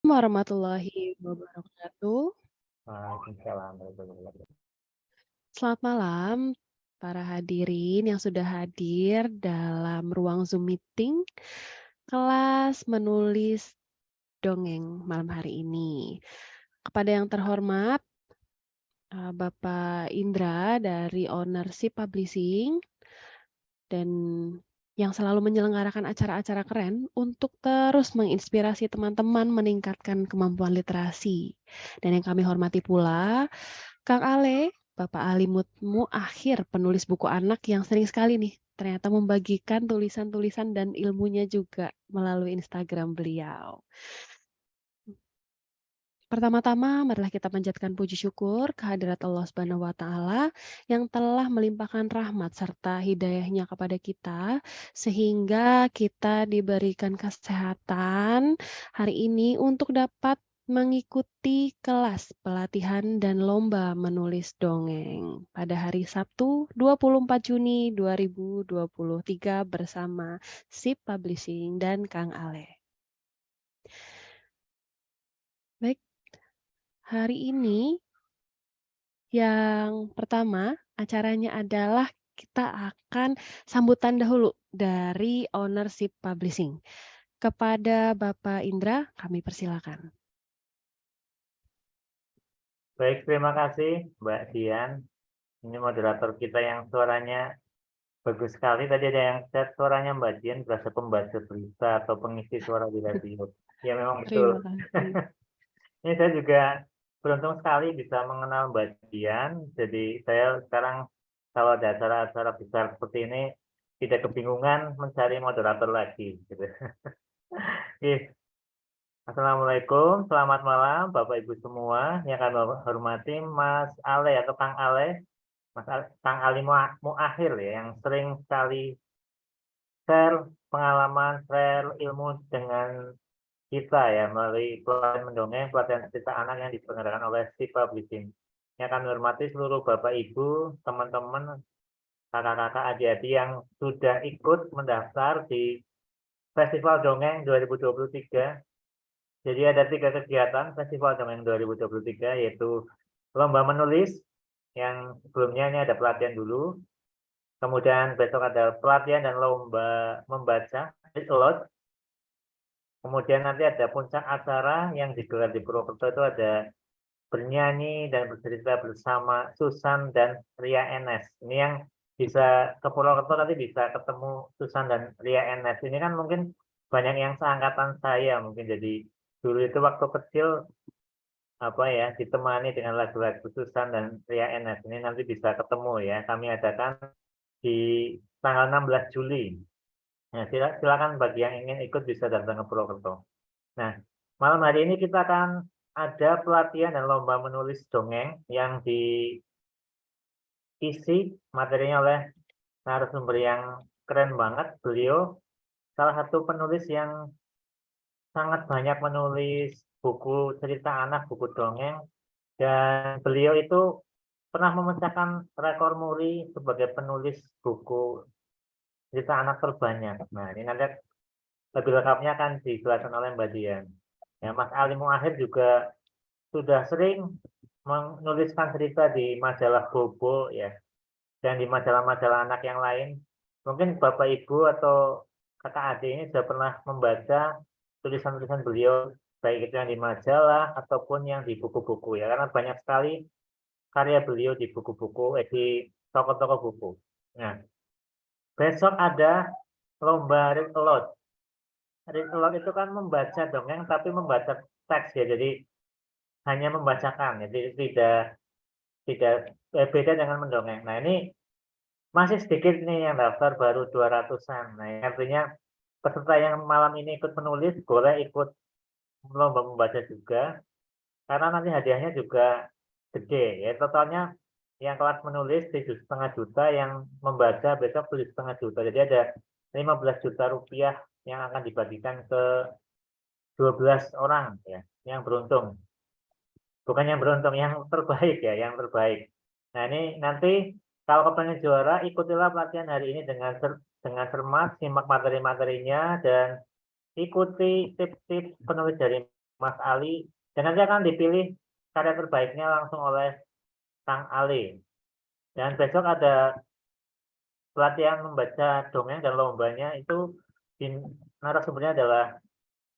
Warahmatullahi wabarakatuh. Waalaikumsalam warahmatullahi wabarakatuh. Selamat malam para hadirin yang sudah hadir dalam ruang Zoom meeting kelas menulis dongeng malam hari ini. Kepada yang terhormat, Bapak Indra dari Ownership Publishing dan yang selalu menyelenggarakan acara-acara keren untuk terus menginspirasi teman-teman meningkatkan kemampuan literasi. Dan yang kami hormati pula Kang Ale, Bapak Alimut Muakhir, penulis buku anak yang sering sekali nih ternyata membagikan tulisan-tulisan dan ilmunya juga melalui Instagram beliau. Pertama-tama, marilah kita panjatkan puji syukur kehadirat Allah Subhanahu wa Ta'ala yang telah melimpahkan rahmat serta hidayahnya kepada kita, sehingga kita diberikan kesehatan hari ini untuk dapat mengikuti kelas pelatihan dan lomba menulis dongeng pada hari Sabtu 24 Juni 2023 bersama SIP Publishing dan Kang Ale. Baik, hari ini yang pertama, acaranya adalah kita akan sambutan dahulu dari Ownership Publishing. Kepada Bapak Indra, kami persilakan. Baik, terima kasih Mbak Dian. Ini moderator kita yang suaranya bagus sekali. Tadi ada yang chat suaranya Mbak Dian berasa pembaca berita atau pengisi suara di radio. Ya memang Terima betul. kasih. Ini saya juga beruntung sekali bisa mengenal Mbak Dian. Jadi saya sekarang kalau ada acara-acara besar seperti ini tidak kebingungan mencari moderator lagi. Gitu. Oke. Assalamualaikum, selamat malam Bapak Ibu semua yang kami hormati Mas Ale atau Kang Ale, Kang Ali Muakhir ya, yang sering sekali share pengalaman, share ilmu dengan kita ya melalui pelatihan mendongeng, pelatihan cerita anak yang diselenggarakan oleh Si Publishing. Yang kami hormati seluruh Bapak Ibu, teman-teman, kakak-kakak, adik-adik yang sudah ikut mendaftar di Festival Dongeng 2023. Jadi ada 3 kegiatan Festival Dongeng 2023, yaitu lomba menulis, yang sebelumnya ini ada pelatihan dulu, kemudian besok ada pelatihan dan lomba membaca, read aloud, kemudian nanti ada puncak acara yang digelar di Purwokerto itu ada bernyanyi dan bercerita bersama Susan dan Ria Enes. Ini yang bisa ke Purwokerto nanti bisa ketemu Susan dan Ria Enes. Ini kan mungkin banyak yang seangkatan saya mungkin, jadi dulu itu waktu kecil ditemani dengan lagu-lagu Susan dan Ria Enes. Ini nanti bisa ketemu ya. Kami adakan di tanggal 16 Juli. Nah, silakan bagi yang ingin ikut bisa datang ke Purwokerto. Nah, malam hari ini kita akan ada pelatihan dan lomba menulis dongeng yang diisi materinya oleh narasumber yang keren banget. Beliau salah satu penulis yang sangat banyak menulis buku cerita anak, buku dongeng, dan beliau itu pernah memecahkan rekor muri sebagai penulis buku cerita anak terbanyak. Nah, ini nanti lebih lengkapnya akan dijelaskan oleh Mbak Dian. Ya, Mas Ali Muakhir juga sudah sering menuliskan cerita di majalah Bobo ya, dan di majalah-majalah anak yang lain. Mungkin Bapak Ibu atau kakak adik ini sudah pernah membaca tulisan-tulisan beliau, baik itu yang di majalah ataupun yang di buku-buku ya, karena banyak sekali karya beliau di buku-buku, di toko-toko buku. Nah, besok ada lomba read aloud. Read aloud itu kan membaca dongeng, tapi membaca teks ya, jadi hanya membacakan, jadi tidak tidak beda dengan mendongeng. Nah, ini masih sedikit nih yang daftar baru 200-an. Nah, artinya peserta yang malam ini ikut menulis boleh ikut lomba membaca juga, karena nanti hadiahnya juga gede ya. Totalnya yang kelas menulis 7,5 juta, yang membaca besok 7,5 juta. Jadi ada 15 juta rupiah yang akan dibagikan ke 12 orang ya, yang beruntung. Bukan yang beruntung, yang terbaik ya, yang terbaik. Nah, ini nanti kalau kepengen juara, ikutilah pelatihan hari ini dengan cermat, simak materi-materinya, dan ikuti tips-tips penulis dari Mas Ali, dan nanti akan dipilih karya terbaiknya langsung oleh Kang Ali. Dan besok ada pelatihan membaca dongeng dan lombanya itu narasumbernya adalah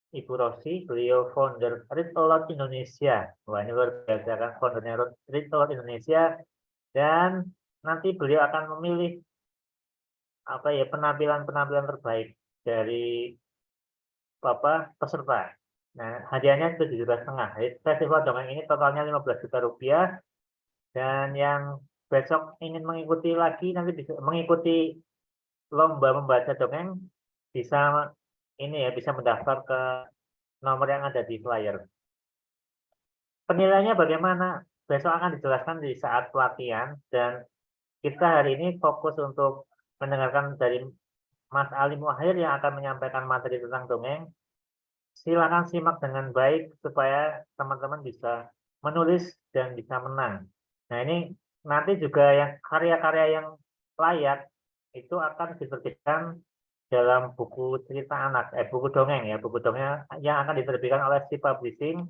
Ibu Rosi, beliau founder Read Aloud Indonesia. Wah, ini luar biasa kan, foundernya Read Aloud Indonesia. Dan nanti beliau akan memilih apa ya, penampilan-penampilan terbaik dari peserta. Nah, hadiahnya 7,5 juta. Jadi festival dongeng ini totalnya 15 juta rupiah. Dan yang besok ingin mengikuti lagi, nanti bisa mengikuti lomba membaca dongeng, bisa ini ya, bisa mendaftar ke nomor yang ada di flyer. Penilaiannya bagaimana? Besok akan dijelaskan di saat pelatihan, dan kita hari ini fokus untuk mendengarkan dari Mas Ali Muahir yang akan menyampaikan materi tentang dongeng. Silakan simak dengan baik supaya teman-teman bisa menulis dan bisa menang. Nah, ini nanti juga yang karya-karya yang layak itu akan diterbitkan dalam buku cerita anak, buku dongeng ya, buku dongeng yang akan diterbitkan oleh Si Publishing,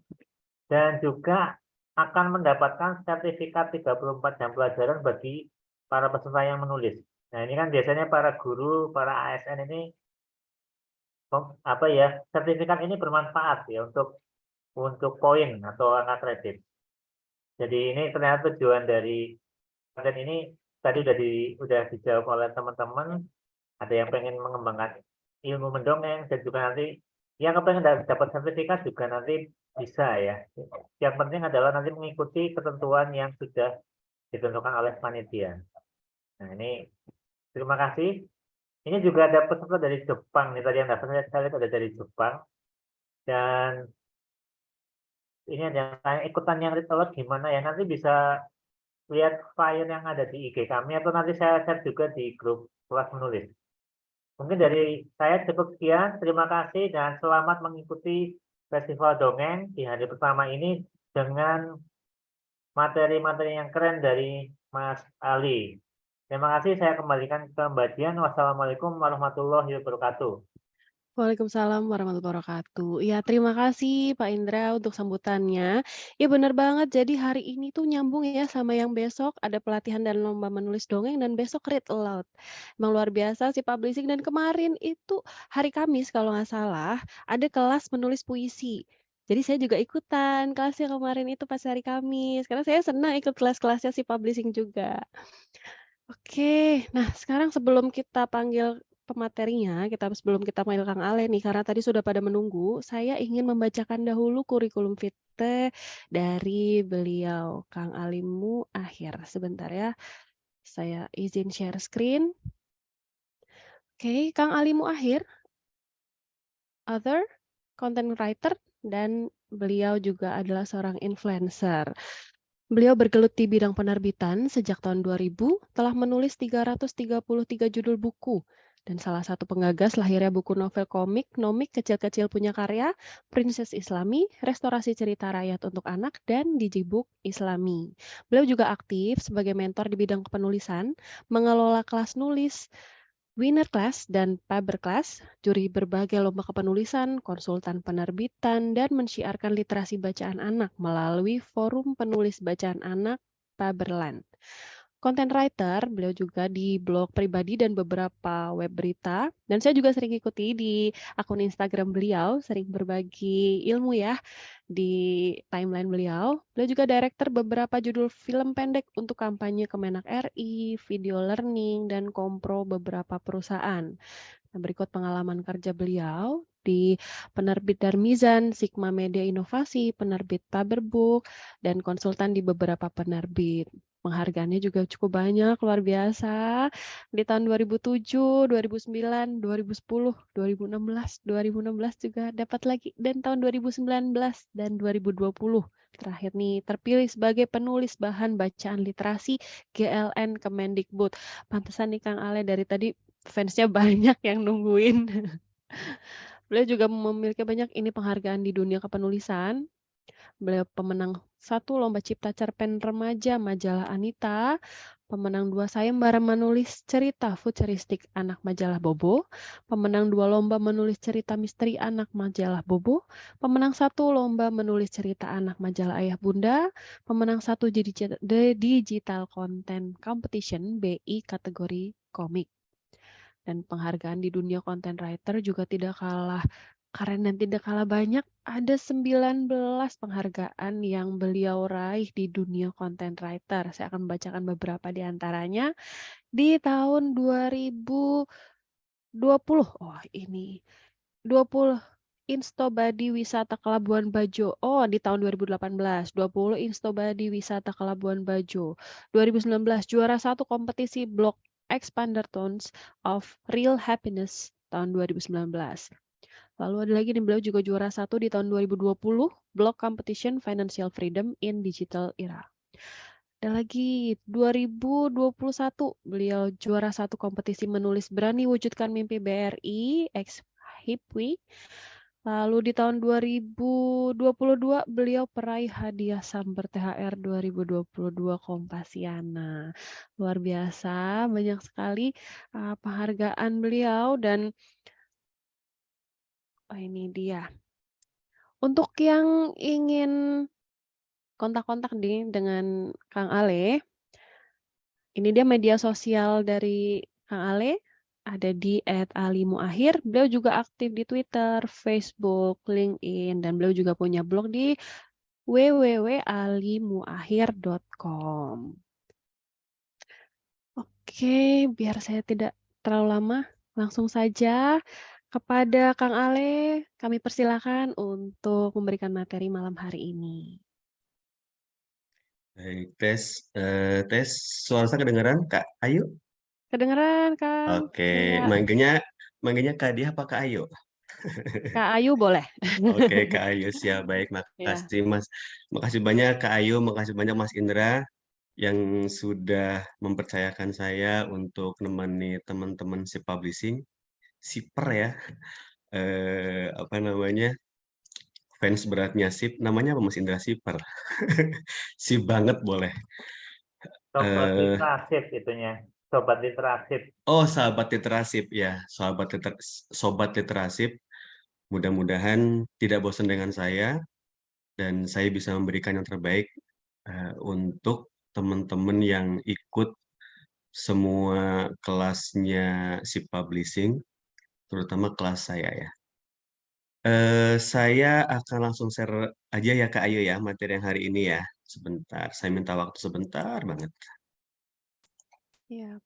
dan juga akan mendapatkan sertifikat 34 jam pelajaran bagi para peserta yang menulis. Nah, ini kan biasanya para guru, para ASN ini apa ya, sertifikat ini bermanfaat ya untuk poin atau angka kredit. Jadi ini ternyata tujuan dari konten ini tadi udah dijawab oleh teman-teman. Ada yang pengen mengembangkan ilmu mendongeng, dan juga nanti yang kepengen dapat sertifikat juga nanti bisa ya. Yang penting adalah nanti mengikuti ketentuan yang sudah ditentukan oleh panitia. Nah, ini terima kasih. Ini juga ada peserta dari Jepang nih, tadi yang dapat saya lihat ada dari Jepang. Dan ini ada yang tanya ikutan yang retolog gimana ya, nanti bisa lihat flyer yang ada di IG kami, atau nanti saya share juga di grup kelas menulis. Mungkin dari saya cukup sekian, terima kasih dan selamat mengikuti Festival Dongeng di hari pertama ini dengan materi-materi yang keren dari Mas Ali. Terima kasih, saya kembalikan ke Mbak Dian. Wassalamualaikum warahmatullahi wabarakatuh. Waalaikumsalam warahmatullahi wabarakatuh. Iya, terima kasih Pak Indra untuk sambutannya. Ya benar banget, jadi hari ini tuh nyambung ya sama yang besok ada pelatihan dan lomba menulis dongeng dan besok read aloud. Emang luar biasa sih publishing, dan kemarin itu hari Kamis kalau nggak salah ada kelas menulis puisi. Jadi saya juga ikutan kelasnya kemarin itu pas hari Kamis, karena saya senang ikut kelas-kelasnya si publishing juga. Oke, nah sekarang sebelum kita panggil pematerinya, sebelum kita panggil Kang Ale nih, karena tadi sudah pada menunggu, saya ingin membacakan dahulu kurikulum vitae dari beliau, Kang Alimu Akhir. Sebentar ya, saya izin share screen. Oke, Kang Alimu Akhir, author, content writer, dan beliau juga adalah seorang influencer. Beliau bergelut di bidang penerbitan sejak tahun 2000, telah menulis 333 judul buku, dan salah satu penggagas lahirnya buku novel komik, Nomik Kecil-Kecil Punya Karya, Princess Islami, Restorasi Cerita Rakyat untuk Anak, dan Digibuk Islami. Beliau juga aktif sebagai mentor di bidang kepenulisan, mengelola kelas nulis, Winner Class dan Paper Class, juri berbagai lomba kepenulisan, konsultan penerbitan, dan mensyiarkan literasi bacaan anak melalui forum penulis bacaan anak Paperland. Content writer, beliau juga di blog pribadi dan beberapa web berita. Dan saya juga sering ikuti di akun Instagram beliau, sering berbagi ilmu ya di timeline beliau. Beliau juga director beberapa judul film pendek untuk kampanye Kemenak RI, video learning, dan kompro beberapa perusahaan. Nah, berikut pengalaman kerja beliau di penerbit Darmizan, Sigma Media Inovasi, penerbit Paperbook, dan konsultan di beberapa penerbit. Penghargaannya juga cukup banyak, luar biasa. Di tahun 2007, 2009, 2010, 2016, 2016 juga dapat lagi, dan tahun 2019 dan 2020. Terakhir nih, terpilih sebagai penulis bahan bacaan literasi GLN Kemendikbud. Pantesan nih Kang Ale dari tadi fansnya banyak yang nungguin. Beliau juga memiliki banyak penghargaan di dunia kepenulisan. Beliau pemenang 1 lomba cipta cerpen remaja majalah Anita, Pemenang 2 sayembara menulis cerita futuristik anak majalah Bobo, pemenang 2 lomba menulis cerita misteri anak majalah Bobo, pemenang 1 lomba menulis cerita anak majalah Ayah Bunda, pemenang 1 The Digital Content Competition BI kategori komik. Dan penghargaan di dunia content writer juga tidak kalah keren dan tidak kalah banyak. Ada 19 penghargaan yang beliau raih di dunia content writer. Saya akan membacakan beberapa di antaranya. Di tahun 2020, oh ini 20 Instobadi Wisata ke Labuan Bajo. Oh, di tahun 2018, 20 Instobadi Wisata ke Labuan Bajo. 2019 juara 1 kompetisi blog Expander Tones of Real Happiness tahun 2019. Lalu ada lagi nih, beliau juga juara 1 di tahun 2020 blog competition Financial Freedom in Digital Era. Ada lagi 2021 beliau juara 1 kompetisi menulis Berani Wujudkan Mimpi BRI ex HIPWI. Lalu di tahun 2022 beliau peraih hadiah Samber THR 2022 Kompasiana. Luar biasa, banyak sekali penghargaan beliau dan ini dia. Untuk yang ingin kontak-kontak nih dengan Kang Ale, ini dia media sosial dari Kang Ale, ada di @alimuahir. Beliau juga aktif di Twitter, Facebook, LinkedIn, dan beliau juga punya blog di www.alimuahir.com. Oke, biar saya tidak terlalu lama, langsung saja kepada Kang Ale, kami persilakan untuk memberikan materi malam hari ini. Baik, tes. Suara saya kedengaran, Kak Ayu? Kedengeran, Kang? Oke, Ya, manggilnya Kak Dia apa Kak Ayu? Kak Ayu boleh. Oke, Kak Ayu, siap. Baik, Ya, makasih Mas. Makasih banyak Kak Ayu, makasih banyak Mas Indra yang sudah mempercayakan saya untuk nemani teman-teman si publishing, Siper ya. Apa namanya? Fans beratnya Sip, namanya apa Mas Indra? Siper. Sip banget boleh. Sobat Eh, literasif itunya. Sobat literasif. Oh, sahabat literasip ya, sobat literasip. Mudah-mudahan tidak bosan dengan saya dan saya bisa memberikan yang terbaik untuk teman-teman yang ikut semua kelasnya si publishing, terutama kelas saya ya. Saya akan langsung share aja ya Kak Ayu ya materi yang hari ini ya. Sebentar, saya minta waktu sebentar banget. ya.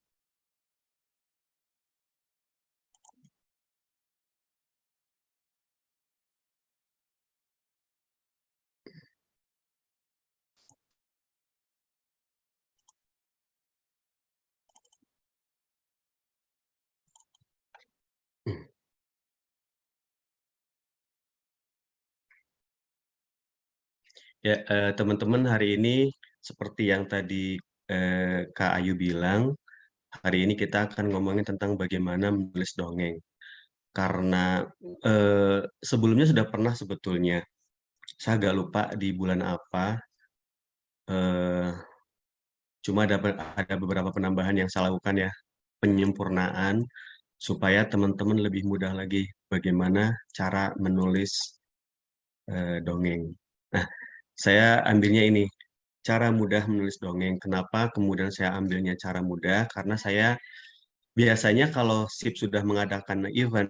Ya, teman-teman hari ini seperti yang tadi Kak Ayu bilang, hari ini kita akan ngomongin tentang bagaimana menulis dongeng. Karena sebelumnya sudah pernah sebetulnya, saya agak lupa di bulan apa, eh, cuma ada beberapa penambahan yang saya lakukan ya, penyempurnaan supaya teman-teman lebih mudah lagi bagaimana cara menulis dongeng. Nah, saya ambilnya ini, cara mudah menulis dongeng. Kenapa kemudian saya ambilnya cara mudah? Karena saya biasanya kalau SIP sudah mengadakan event,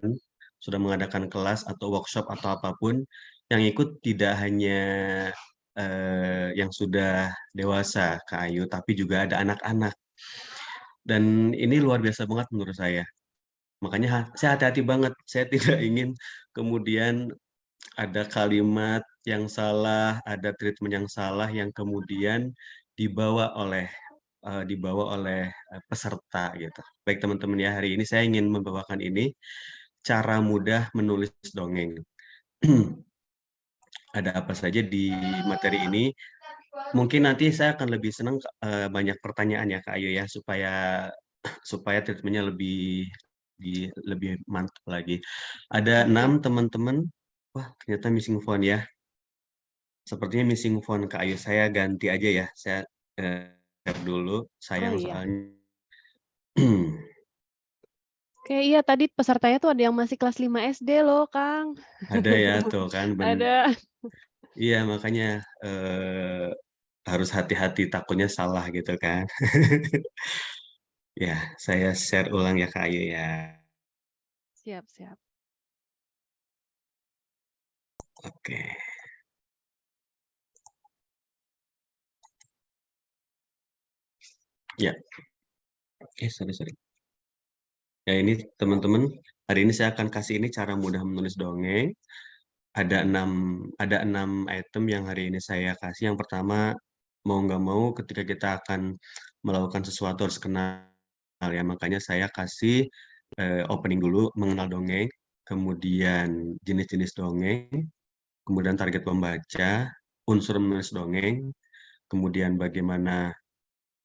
sudah mengadakan kelas atau workshop atau apapun, yang ikut tidak hanya yang sudah dewasa, Kak Ayu, tapi juga ada anak-anak. Dan ini luar biasa banget menurut saya. Makanya saya hati-hati banget. Saya tidak ingin kemudian ada kalimat yang salah, ada treatment yang salah yang kemudian dibawa oleh peserta gitu. Baik teman-teman ya, hari ini saya ingin membawakan ini cara mudah menulis dongeng. Ada apa saja di materi ini? Mungkin nanti saya akan lebih senang banyak pertanyaan ya Kak Ayu ya supaya supaya treatmentnya lebih mantap lagi. Ada Oke. 6 teman-teman. Wah, ternyata missing phone ya. Sepertinya missing phone Kak Ayu. Saya ganti aja ya. share dulu, Oh, sayang iya. soalnya. Oke, iya tadi pesertanya tuh ada yang masih kelas 5 SD loh, Kang. Ada ya tuh kan, Ada. iya makanya, harus hati-hati takutnya salah gitu kan. Ya, saya share ulang ya Kak Ayu ya. Siap siap. Oke. Ya, sorry. Ya ini teman-teman, hari ini saya akan kasih ini cara mudah menulis dongeng. Ada enam item yang hari ini saya kasih. Yang pertama, mau nggak mau ketika kita akan melakukan sesuatu harus kenal ya. Makanya saya kasih opening dulu, mengenal dongeng, kemudian jenis-jenis dongeng, kemudian target pembaca, unsur menulis dongeng, kemudian bagaimana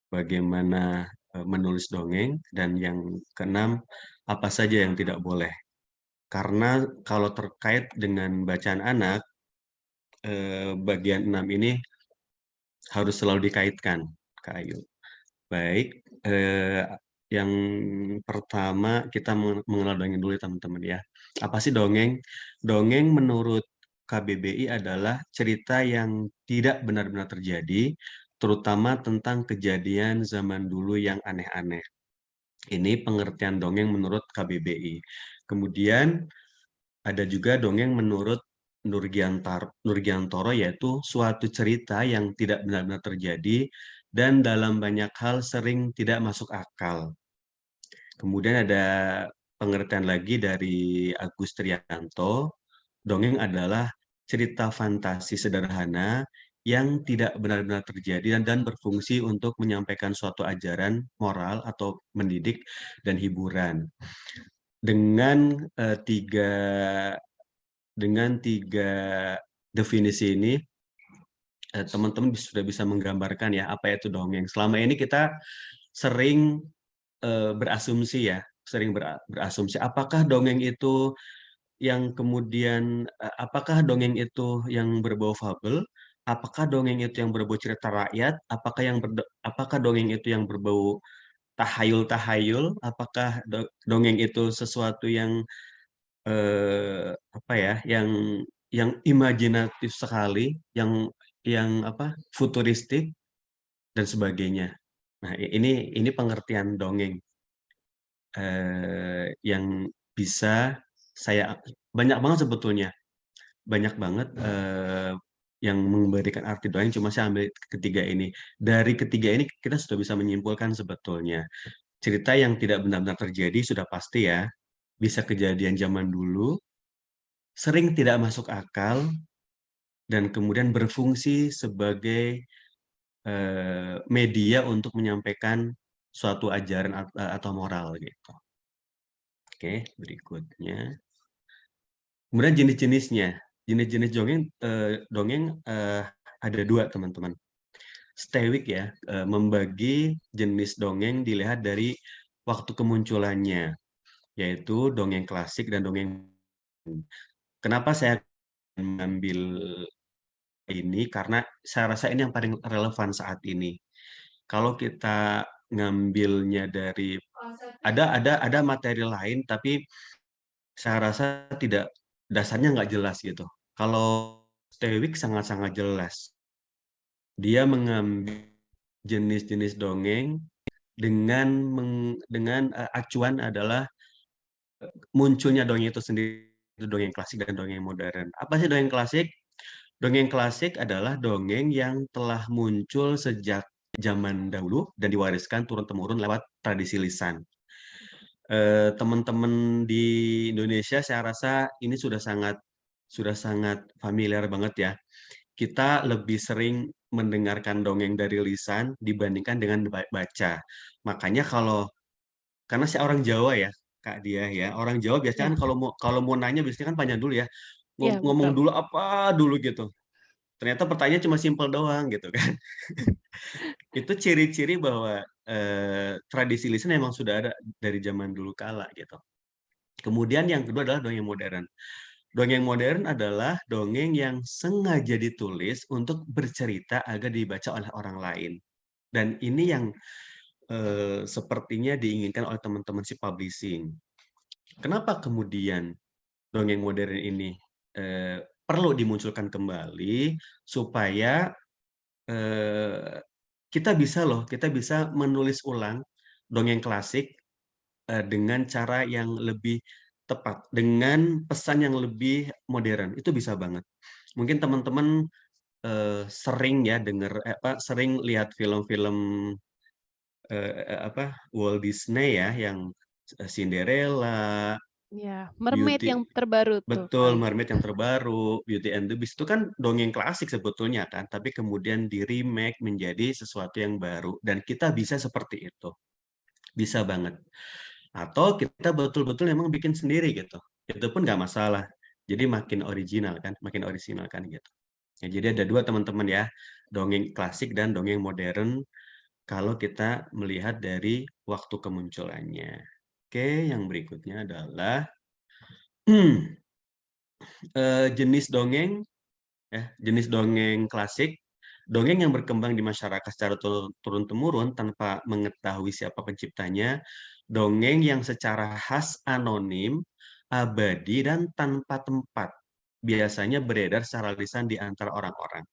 bagaimana menulis dongeng, dan yang keenam, apa saja yang tidak boleh. Karena kalau terkait dengan bacaan anak, bagian 6 ini harus selalu dikaitkan, Kak Ayu. Baik, yang pertama kita mengenal dongeng dulu ya teman-teman ya. Apa sih dongeng? Dongeng menurut KBBI adalah cerita yang tidak benar-benar terjadi, terutama tentang kejadian zaman dulu yang aneh-aneh. Ini pengertian dongeng menurut KBBI. Kemudian ada juga dongeng menurut Nurgiantoro, yaitu suatu cerita yang tidak benar-benar terjadi dan dalam banyak hal sering tidak masuk akal. Kemudian ada pengertian lagi dari Agus Trianto, dongeng adalah cerita fantasi sederhana yang tidak benar-benar terjadi dan berfungsi untuk menyampaikan suatu ajaran moral atau mendidik dan hiburan. Dengan tiga definisi ini, teman-teman sudah bisa menggambarkan ya apa itu dongeng. Selama ini kita sering berasumsi ya, berasumsi apakah dongeng itu apakah dongeng itu yang berbau fabel, apakah dongeng itu yang berbau cerita rakyat, apakah dongeng itu yang berbau tahayul-tahayul, apakah dongeng itu sesuatu yang apa ya, yang imajinatif sekali, yang apa, futuristik dan sebagainya. Nah, ini pengertian dongeng yang bisa saya banyak banget sebetulnya, banyak banget yang memberikan arti dongeng, cuma saya ambil ketiga ini. Dari ketiga ini kita sudah bisa menyimpulkan sebetulnya cerita yang tidak benar-benar terjadi sudah pasti ya, bisa kejadian zaman dulu, sering tidak masuk akal, dan kemudian berfungsi sebagai media untuk menyampaikan suatu ajaran atau moral gitu. Oke, berikutnya. Kemudian jenis-jenisnya. Jenis-jenis dongeng ada dua teman-teman. Stewik ya, membagi jenis dongeng dilihat dari waktu kemunculannya, yaitu dongeng klasik dan dongeng. Kenapa saya mengambil ini? Karena saya rasa ini yang paling relevan saat ini. Kalau kita ngambilnya dari ada materi lain, tapi saya rasa tidak, dasarnya nggak jelas gitu. Kalau Stewik sangat-sangat jelas. Dia mengambil jenis-jenis dongeng dengan acuan adalah munculnya dongeng itu sendiri, dongeng klasik dan dongeng modern. Apa sih dongeng klasik? Dongeng klasik adalah dongeng yang telah muncul sejak zaman dahulu dan diwariskan turun-temurun lewat tradisi lisan. Teman-teman di Indonesia saya rasa ini sudah sangat familiar banget ya. Kita lebih sering mendengarkan dongeng dari lisan dibandingkan dengan baca. Makanya karena saya orang Jawa ya, Kak Dia ya. Orang Jawa biasanya Iya kan kalau mau nanya biasanya kan panjang dulu ya. iya Ngomong betul. dulu apa dulu gitu. Ternyata pertanyaan cuma simpel doang gitu kan. Itu ciri-ciri bahwa tradisi lisan memang sudah ada dari zaman dulu kala gitu. Kemudian yang kedua adalah dongeng modern. Dongeng modern adalah dongeng yang sengaja ditulis untuk bercerita agar dibaca oleh orang lain. Dan ini yang sepertinya diinginkan oleh teman-teman si publishing. Kenapa kemudian dongeng modern ini perlu dimunculkan kembali supaya kita bisa menulis ulang dongeng klasik dengan cara yang lebih tepat, dengan pesan yang lebih modern, itu bisa banget. Mungkin teman-teman sering ya sering lihat film-film Walt Disney ya, yang Cinderella, Iya, Mermaid Beauty yang terbaru tuh, betul, Kang. Mermaid yang terbaru, Beauty and the Beast itu kan dongeng klasik sebetulnya kan, tapi kemudian di-remake menjadi sesuatu yang baru dan kita bisa seperti itu, bisa banget. Atau kita betul-betul memang bikin sendiri gitu, itu pun nggak masalah. Jadi makin orisinal kan gitu. Ya, jadi ada 2 teman-teman ya, dongeng klasik dan dongeng modern kalau kita melihat dari waktu kemunculannya. Oke, yang berikutnya adalah jenis dongeng ya, jenis dongeng klasik, dongeng yang berkembang di masyarakat secara turun-temurun tanpa mengetahui siapa penciptanya, dongeng yang secara khas anonim, abadi, dan tanpa tempat, biasanya beredar secara lisan di antara orang-orang.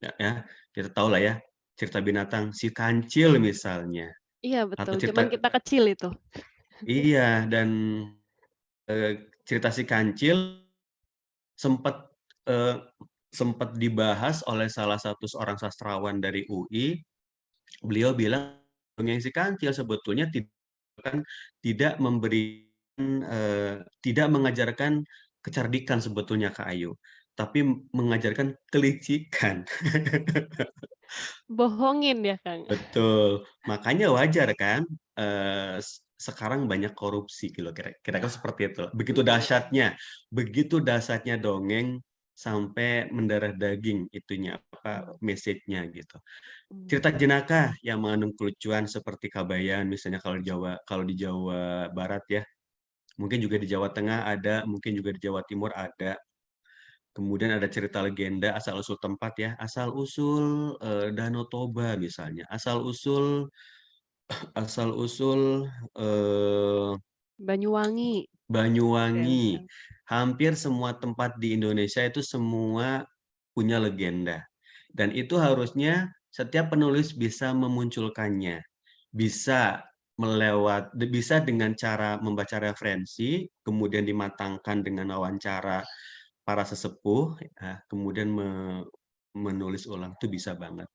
Ya, kita tahu lah ya, cerita binatang si Kancil misalnya, Iya atau betul, zaman cerita kita kecil itu. iya, dan cerita si Kancil sempat eee, sempat dibahas oleh salah satu seorang sastrawan dari UI. Beliau bilang, "Dongeng Si Kancil sebetulnya kan tidak tidak mengajarkan kecerdikan sebetulnya, Kak Ayu, tapi mengajarkan kelicikan." Bohongin ya, Kang. Betul, makanya wajar kan, sekarang banyak korupsi gitu, kira-kira seperti itu. Begitu dahsyatnya dongeng sampai mendarah daging itunya, message-nya gitu. Mmm, Cerita jenaka yang mengandung kelucuan seperti Kabayan misalnya kalau di Jawa Barat ya, mungkin juga di Jawa Tengah ada, mungkin juga di Jawa Timur ada. Kemudian ada cerita legenda asal-usul tempat ya, asal-usul, Danau Toba misalnya, asal-usul, Banyuwangi, keren Banyuwangi. kan. Hampir semua tempat di Indonesia itu semua punya legenda. Dan itu harusnya setiap penulis bisa memunculkannya. Bisa bisa dengan cara membaca referensi, kemudian dimatangkan dengan wawancara para sesepuh, kemudian menulis ulang, itu bisa banget.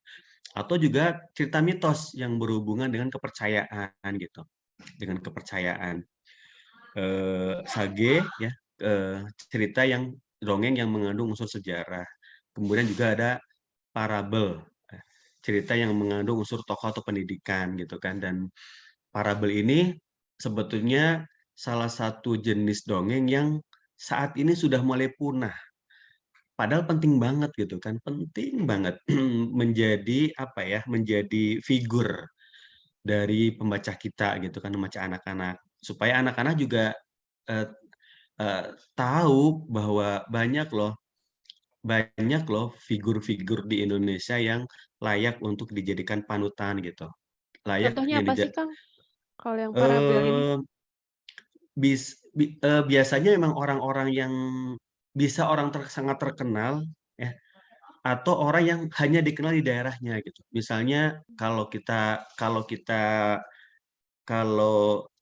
Atau juga cerita mitos yang berhubungan dengan kepercayaan gitu, dengan kepercayaan. Sage ya, cerita yang dongeng yang mengandung unsur sejarah. Kemudian juga ada parabel, cerita yang mengandung unsur tokoh atau pendidikan gitu kan. Dan parabel ini sebetulnya salah satu jenis dongeng yang saat ini sudah mulai punah. Padahal penting banget gitu kan, penting banget menjadi apa ya, menjadi figur dari pembaca kita gitu kan, membaca anak-anak. Supaya anak-anak juga, eee tahu bahwa banyak loh figur-figur di Indonesia yang layak untuk dijadikan panutan gitu, layak Contohnya yang apa sih, Kang, kalau yang parabel ini? eee, biasanya memang orang-orang yang bisa orang sangat terkenal ya, atau orang yang hanya dikenal di daerahnya gitu. Misalnya kalau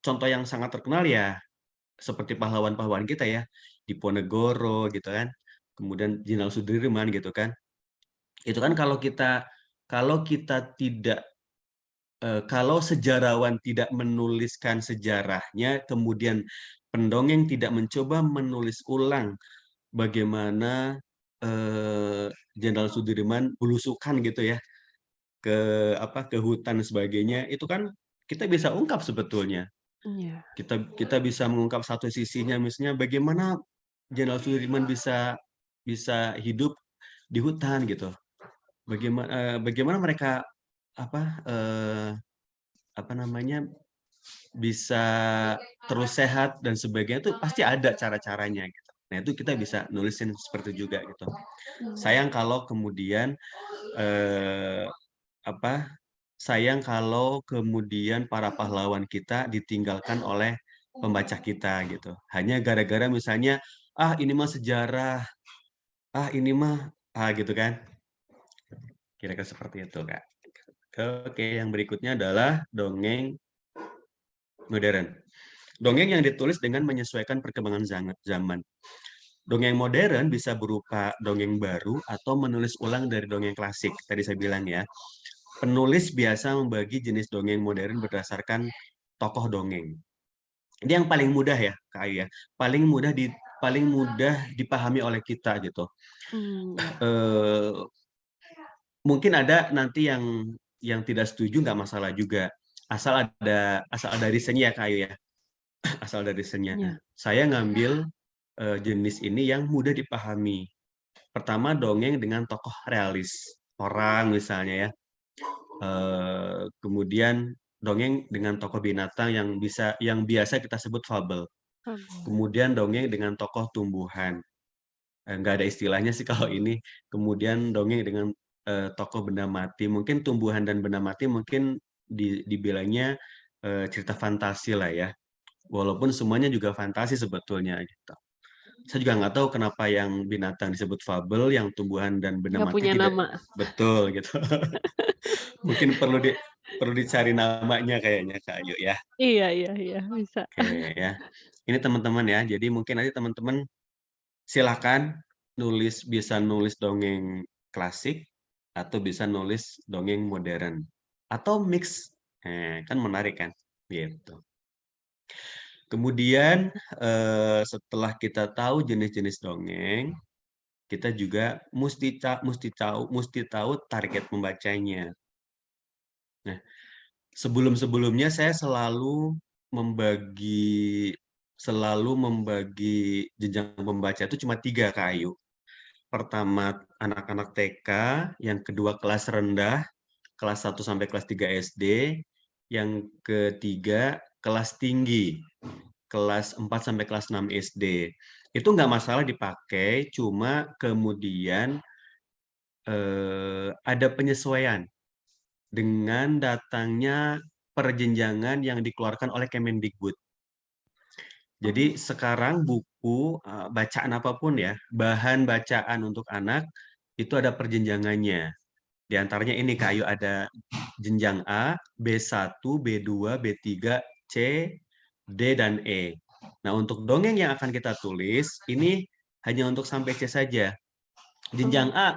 contoh yang sangat terkenal ya seperti pahlawan-pahlawan kita ya, Diponegoro gitu kan, kemudian Jenderal Sudirman gitu kan. Itu kan kalau kita tidak kalau sejarawan tidak menuliskan sejarahnya, kemudian pendongeng tidak mencoba menulis ulang bagaimana, Jenderal Sudirman belusukan gitu ya, ke hutan dan sebagainya, itu kan kita bisa ungkap sebetulnya. Iya. Kita bisa mengungkap satu sisinya, misalnya bagaimana Jenderal Sudirman bisa bisa hidup di hutan gitu. Bagaimana mereka apa, apa namanya, bisa terus sehat dan sebagainya itu pasti ada cara-caranya gitu. Nah itu kita bisa nulisin seperti itu juga gitu. Mmm, Sayang kalau kemudian, eee, apa sayang kalau kemudian para pahlawan kita ditinggalkan oleh pembaca kita gitu. Hanya gara-gara misalnya, "Ah, ini mah sejarah, ah ini mah," gitu kan. Kira-kira seperti itu, Kak. Oke, yang berikutnya adalah dongeng modern. Dongeng yang ditulis dengan menyesuaikan perkembangan zaman. Dongeng modern bisa berupa dongeng baru atau menulis ulang dari dongeng klasik. Tadi saya bilang ya, penulis biasa membagi jenis dongeng modern berdasarkan tokoh dongeng. Ini yang paling mudah ya, Kak Ayu ya. Paling mudah dipahami oleh kita gitu. Mmm, Eh, Mungkin ada nanti yang tidak setuju, nggak masalah juga. Asal ada reasonnya ya, Kak Ayu ya. Asal dari reasonnya. iya. Saya ngambil jenis ini yang mudah dipahami. Pertama, dongeng dengan tokoh realis, orang misalnya ya. Kemudian dongeng dengan tokoh binatang yang biasa kita sebut fabel. Fabel. Kemudian dongeng dengan tokoh tumbuhan. Nggak ada istilahnya sih kalau ini. Kemudian dongeng dengan tokoh benda mati. Mungkin tumbuhan dan benda mati mungkin dibilangnya cerita fantasi lah ya. Walaupun semuanya juga fantasi sebetulnya gitu. Saya juga nggak tahu kenapa yang binatang disebut fabel, yang tumbuhan dan benda Nggak mati punya tidak nama. betul gitu. Mungkin perlu dicari namanya kayaknya Kak Ayu ya. Iya, bisa. Oke ya. Ini teman-teman ya. Jadi mungkin nanti teman-teman silakan bisa nulis dongeng klasik atau bisa nulis dongeng modern atau mix. Kan menarik kan? Gitu. Kemudian setelah kita tahu jenis-jenis dongeng, kita juga mesti tahu target pembacanya. Nah, sebelum-sebelumnya saya selalu membagi jenjang pembaca itu cuma 3, Kak Ayu. Pertama anak-anak TK, yang kedua kelas rendah, kelas 1 sampai kelas 3 SD, yang ketiga kelas tinggi, kelas 4 sampai kelas 6 SD. Itu nggak masalah dipakai, cuma kemudian ada penyesuaian dengan datangnya perjenjangan yang dikeluarkan oleh Kemendikbud. Oh, Jadi sekarang buku bacaan apapun ya, bahan bacaan untuk anak itu ada perjenjangannya. Di antaranya ini Kak Ayu, ada jenjang A, B1, B2, B3, C, D, dan E. Nah, untuk dongeng yang akan kita tulis, ini hanya untuk sampai C saja. oh,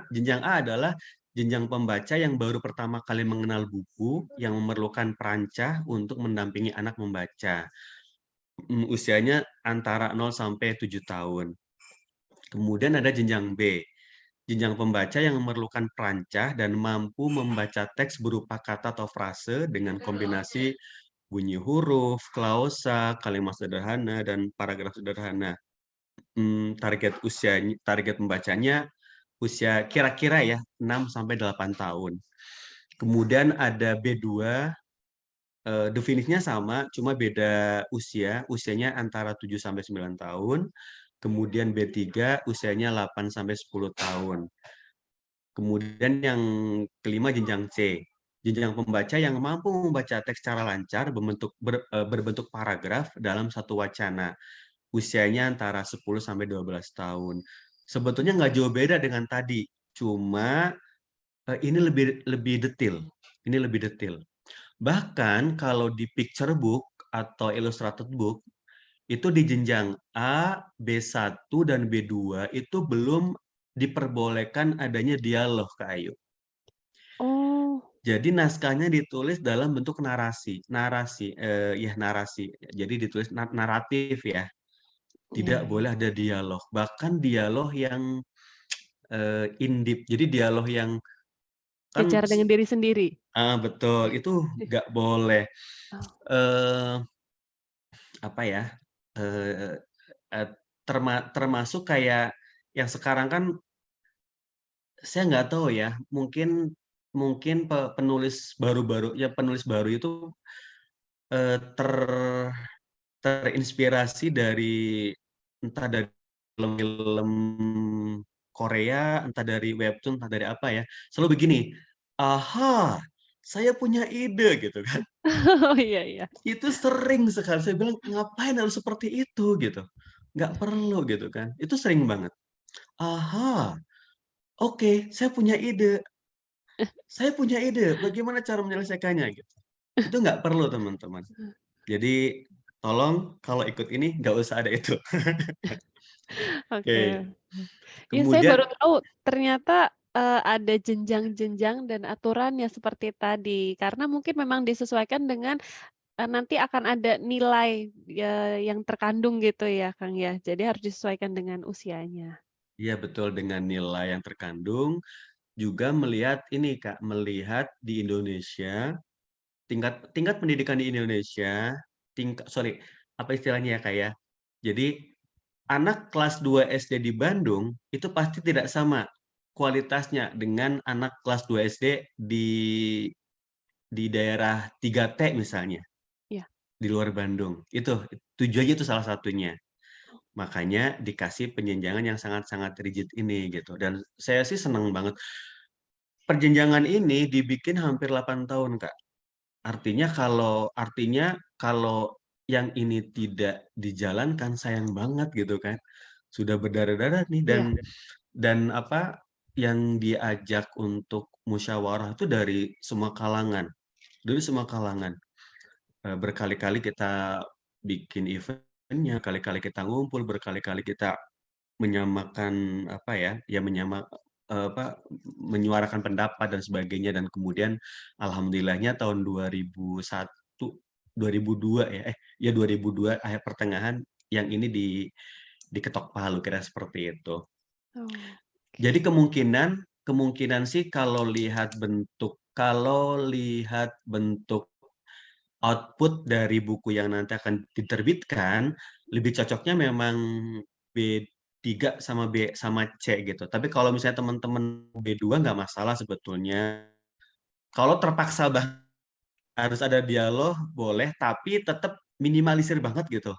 Jenjang A adalah jenjang pembaca yang baru pertama kali mengenal buku, yang memerlukan perancah untuk mendampingi anak membaca. Usianya antara 0 sampai 7 tahun. Kemudian ada jenjang B, jenjang pembaca yang memerlukan perancah dan mampu membaca teks berupa kata atau frase dengan kombinasi bunyi huruf, klausa, kalimat sederhana, dan paragraf sederhana. Target pembacanya usia kira-kira ya 6 sampai 8 tahun. Kemudian ada B2, definisinya sama, cuma beda usianya antara 7 sampai 9 tahun. Kemudian B3 usianya 8 sampai 10 tahun. Kemudian yang kelima jenjang C, jenjang pembaca yang mampu membaca teks secara lancar berbentuk paragraf dalam satu wacana. Usianya antara 10 sampai 12 tahun. Sebetulnya nggak jauh beda dengan tadi, cuma ini lebih lebih detail. Ini lebih detail. Bahkan kalau di picture book atau illustrated book, itu di jenjang A, B1, dan B2 itu belum diperbolehkan adanya dialog, Kak Ayu. oh, Jadi naskahnya ditulis dalam bentuk narasi. Narasi. Jadi ditulis naratif ya. iya Tidak iya. boleh ada dialog. Bahkan dialog yang in deep. Jadi dialog yang kan Bicara dengan diri sendiri? betul, itu nggak boleh. Oh, Eh, Apa ya? Eh, eh, Termasuk kayak yang sekarang kan saya nggak tahu ya, mungkin mungkin penulis baru itu eh, ter terinspirasi entah dari film-film Korea, entah dari webtoon, entah dari apa ya. Selalu begini, aha, "Saya punya ide," gitu kan. Oh, iya iya. Itu sering sekali, saya bilang, "Ngapain harus seperti itu?" Gitu. "Nggak perlu," gitu kan. Itu sering banget. "Aha, oke, saya punya ide, bagaimana cara menyelesaikannya?" Gitu. Itu nggak perlu teman-teman. Jadi tolong kalau ikut ini nggak usah ada itu. Oke. Oke, Iya, saya baru kemudian tahu ternyata, ada jenjang-jenjang dan aturannya seperti tadi. Karena mungkin memang disesuaikan dengan, nanti akan ada nilai, yang terkandung gitu ya, Kang, ya. Jadi harus disesuaikan dengan usianya. iya betul, dengan nilai yang terkandung, juga melihat ini Kak, melihat di Indonesia, tingkat tingkat pendidikan di Indonesia, apa istilahnya ya Kak ya, jadi anak kelas 2 SD di Bandung, itu pasti tidak sama kualitasnya dengan anak kelas 2 SD di daerah 3T misalnya, Iya. di luar Bandung. Itu, tujuannya itu salah satunya. Makanya dikasih penjenjangan yang sangat-sangat rigid ini, gitu. Dan saya sih senang banget. Perjenjangan ini dibikin hampir 8 tahun, Kak. Artinya kalau yang ini tidak dijalankan, sayang banget gitu kan. Sudah berdarah-darah nih Iya. dan apa, yang diajak untuk musyawarah itu dari semua kalangan. Berkali-kali kita bikin event-nya, kali-kali kita ngumpul, berkali-kali kita menyamakan apa ya, ya apa, menyuarakan pendapat dan sebagainya dan kemudian alhamdulillahnya tahun 2001, 2002 ya, ya 2002 akhir pertengahan yang ini diketok palu, kira seperti itu. Jadi Oke. kemungkinan kemungkinan sih kalau lihat bentuk output dari buku yang nanti akan diterbitkan, lebih cocoknya memang B3 sama C gitu. Tapi kalau misalnya teman-teman B2 nggak masalah sebetulnya. Kalau terpaksa harus ada dialog boleh, tapi tetap minimalisir banget gitu.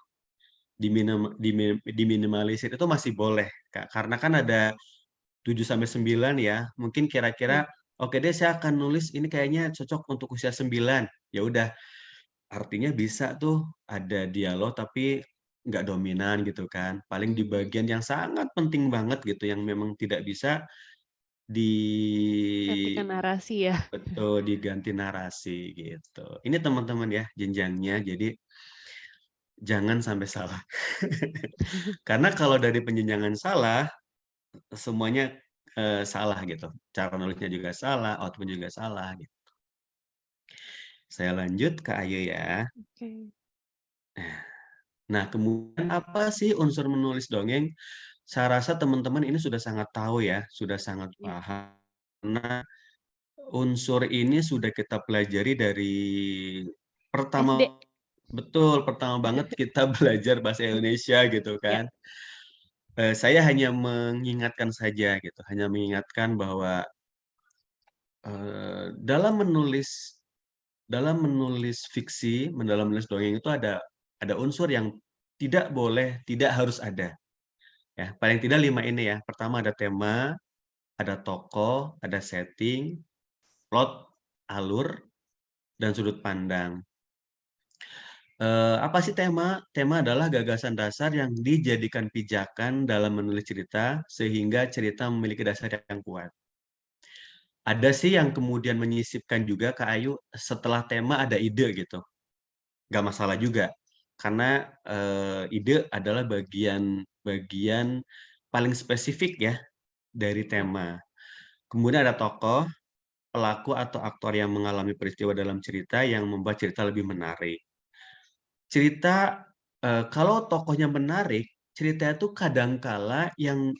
Diminimalisir itu masih boleh, Kak. Karena kan ada 7 sampai 9 ya. Mungkin Iya. kira-kira, "Oke deh saya akan nulis ini kayaknya cocok untuk usia 9." Ya udah, artinya bisa tuh ada dialog tapi nggak dominan gitu kan. Paling di Mmm, bagian yang sangat penting banget gitu, yang memang tidak bisa di gantikan narasi ya. betul, diganti narasi gitu. Ini teman-teman ya jenjangnya, jadi jangan sampai salah. Karena kalau dari penjenjangan salah, semuanya, salah gitu. Cara nulisnya juga salah, output juga salah gitu. Saya lanjut ke Ayu ya. Oke. Nah, kemudian apa sih unsur menulis dongeng? Saya rasa teman-teman ini sudah sangat tahu ya, sudah sangat Iya. paham. Karena unsur ini sudah kita pelajari dari SD. pertama betul, pertama banget kita belajar bahasa Indonesia gitu Iya. kan. Saya hanya mengingatkan saja gitu, hanya mengingatkan bahwa, dalam menulis fiksi, dalam menulis dongeng itu ada unsur yang tidak harus ada. Ya, paling tidak 5 ini ya. Pertama ada tema, ada tokoh, ada setting, plot, alur, dan sudut pandang. Apa sih tema? Tema adalah gagasan dasar yang dijadikan pijakan dalam menulis cerita, sehingga cerita memiliki dasar yang kuat. Ada sih yang kemudian menyisipkan juga Kak Ayu, setelah tema ada ide gitu, nggak masalah juga. Karena, ide adalah bagian bagian paling spesifik ya dari Iya. tema. Kemudian ada tokoh, pelaku atau aktor yang mengalami peristiwa dalam cerita yang membuat cerita lebih menarik. Cerita, kalau tokohnya menarik, cerita itu kadang kala yang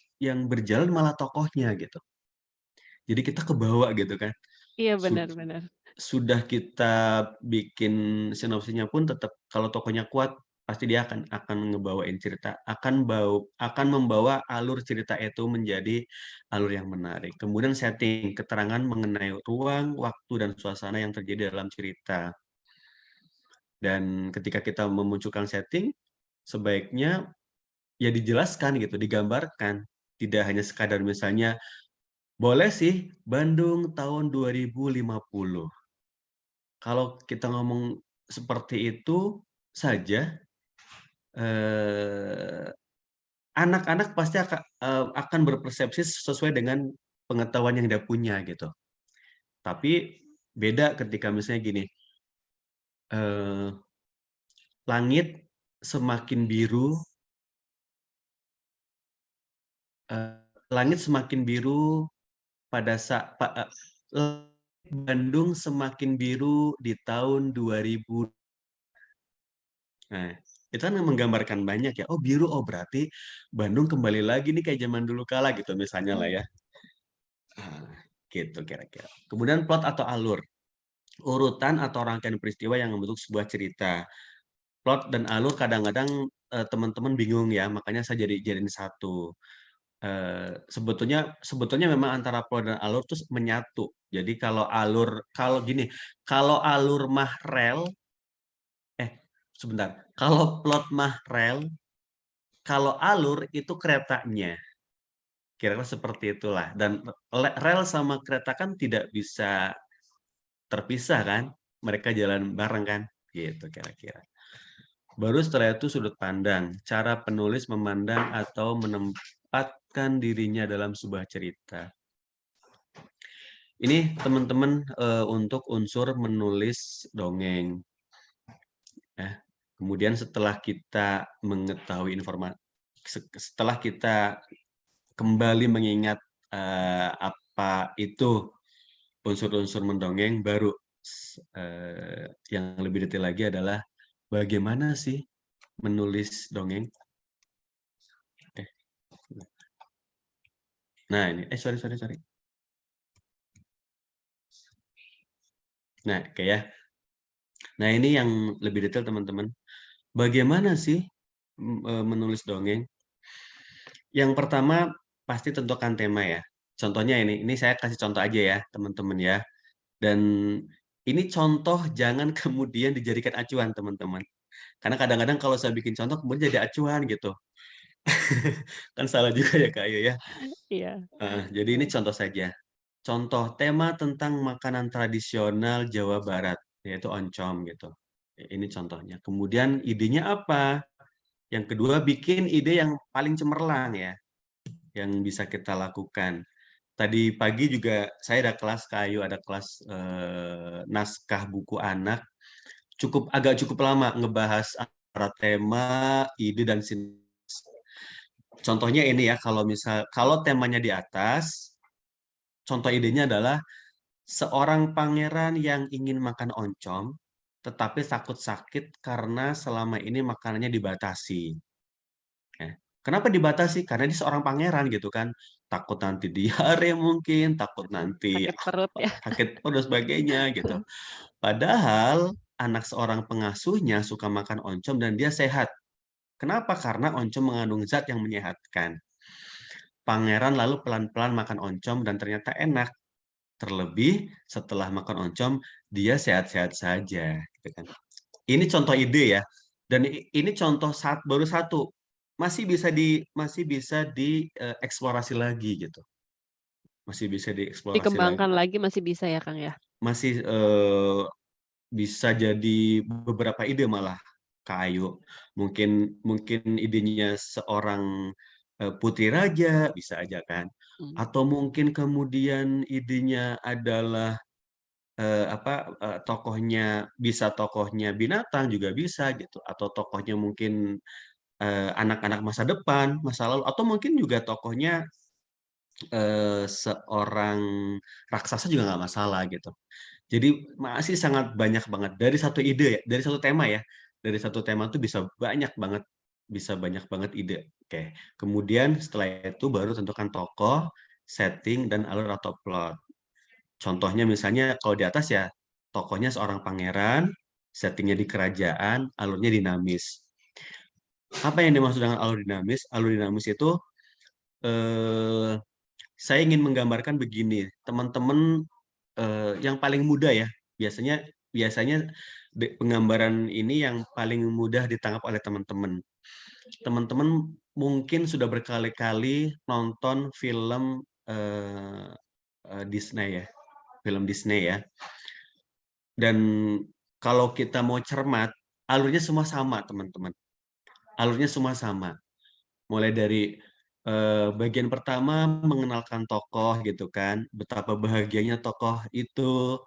berjalan malah tokohnya gitu. Jadi kita kebawa gitu kan. Iya, Sud benar benar. sudah kita bikin sinopsisnya pun tetap kalau tokohnya kuat, pasti dia akan ngebawain cerita, akan membawa alur cerita itu menjadi alur yang menarik. Kemudian setting, keterangan mengenai ruang, waktu, dan suasana yang terjadi dalam cerita. Dan ketika kita memunculkan setting, sebaiknya ya dijelaskan gitu, digambarkan. Tidak hanya sekadar misalnya, boleh sih Bandung tahun 2050. Kalau kita ngomong seperti itu saja, eee, anak-anak pasti akan berpersepsi sesuai dengan pengetahuan yang dia punya gitu. Tapi beda ketika misalnya gini, eee, langit semakin biru, eee, langit semakin biru pada saat Bandung semakin biru di tahun 2000. Nah, itu kan menggambarkan banyak ya, oh biru, oh berarti Bandung kembali lagi nih kayak zaman dulu kala gitu misalnya lah ya. Nah, gitu kira-kira. Kemudian plot atau alur, urutan atau rangkaian peristiwa yang membentuk sebuah cerita. Plot dan alur kadang-kadang teman-teman bingung ya, makanya saya jadiin satu. Sebetulnya sebetulnya memang antara plot dan alur tuh menyatu. Jadi kalau gini, kalau alur mah rel, eh sebentar, kalau plot mah rel, kalau alur itu keretanya. Kira-kira seperti itulah. Dan rel sama kereta kan tidak bisa terpisah kan? Mereka jalan bareng kan? Gitu kira-kira. Baru setelah itu sudut pandang, cara penulis memandang atau menempatkan dirinya dalam sebuah cerita. Ini teman-teman untuk unsur menulis dongeng. Kemudian setelah kita mengetahui informasi, setelah kita kembali mengingat apa itu unsur-unsur mendongeng, baru yang lebih detail lagi adalah bagaimana sih menulis dongeng. Nah ini, sorry. Nah, oke ya. Nah ini yang lebih detail teman-teman. Bagaimana sih menulis dongeng? Yang pertama pasti tentukan tema ya. Contohnya ini saya kasih contoh aja ya teman-teman ya. Dan ini contoh jangan kemudian dijadikan acuan teman-teman. Karena kadang-kadang kalau saya bikin contoh kemudian jadi acuan gitu. Kan salah juga ya Kak Ayu ya. Iya. Jadi ini contoh saja. Contoh tema tentang makanan tradisional Jawa Barat, yaitu oncom gitu. Ini contohnya. Kemudian idenya apa? Yang kedua bikin ide yang paling cemerlang ya, yang bisa kita lakukan. Tadi pagi juga saya ada kelas kayu, ada kelas naskah buku anak. Agak cukup lama ngebahas antara tema, ide dan sinopsis. Contohnya ini ya, kalau temanya di atas, contoh idenya adalah seorang pangeran yang ingin makan oncom, tetapi takut sakit karena selama ini makanannya dibatasi. Kenapa dibatasi? Karena dia seorang pangeran gitu kan. Takut nanti diare mungkin, takut nanti Sakit perut ya. sakit perut dan sebagainya gitu. Padahal anak seorang pengasuhnya suka makan oncom dan dia sehat. Kenapa? Karena oncom mengandung zat yang menyehatkan. Pangeran lalu pelan-pelan makan oncom dan ternyata enak. Terlebih setelah makan oncom, dia sehat-sehat saja. Gitu kan. Ini contoh ide ya. Dan ini contoh baru satu. Masih bisa dieksplorasi lagi gitu. Masih bisa dieksplorasi lagi. Dikembangkan lagi masih bisa ya Kang ya? Masih bisa jadi beberapa ide malah Kak Ayu. Mungkin idenya seorang putri raja bisa aja kan. Atau mungkin kemudian idenya adalah tokohnya binatang juga bisa gitu. Atau tokohnya mungkin anak-anak masa depan, masa lalu, atau mungkin juga tokohnya seorang raksasa juga nggak masalah gitu. Jadi masih sangat banyak banget dari satu ide ya, dari satu tema ya. Dari satu tema tuh bisa banyak banget ide. Oke. Kemudian setelah itu baru tentukan tokoh, setting dan alur atau plot. Contohnya misalnya kalau di atas ya tokohnya seorang pangeran, settingnya di kerajaan, alurnya dinamis. Apa yang dimaksud dengan alur dinamis? Alur dinamis itu eh, saya ingin menggambarkan begini, teman-teman yang paling mudah ya, biasanya biasanya penggambaran ini yang paling mudah ditangkap oleh teman-teman. Teman-teman mungkin sudah berkali-kali nonton film Disney ya, film Disney ya. Dan kalau kita mau cermat, alurnya semua sama, teman-teman. Alurnya semua sama. Mulai dari bagian pertama mengenalkan tokoh gitu kan, betapa bahagianya tokoh itu,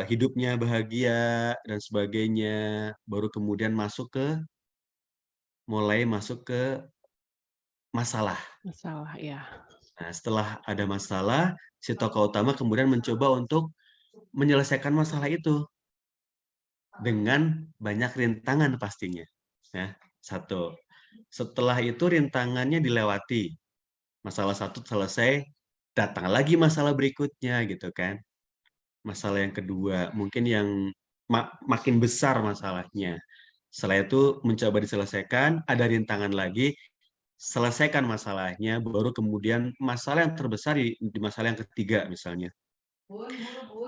hidupnya bahagia dan sebagainya. Baru kemudian mulai masuk ke masalah. Masalah, ya. Nah, setelah ada masalah, si tokoh utama kemudian mencoba untuk menyelesaikan masalah itu dengan banyak rintangan pastinya. Ya, satu. Setelah itu rintangannya dilewati, masalah satu selesai, datang lagi masalah berikutnya gitu kan. Masalah yang kedua, mungkin yang makin besar masalahnya. Setelah itu mencoba diselesaikan, ada rintangan lagi, selesaikan masalahnya, baru kemudian masalah yang terbesar di masalah yang ketiga misalnya.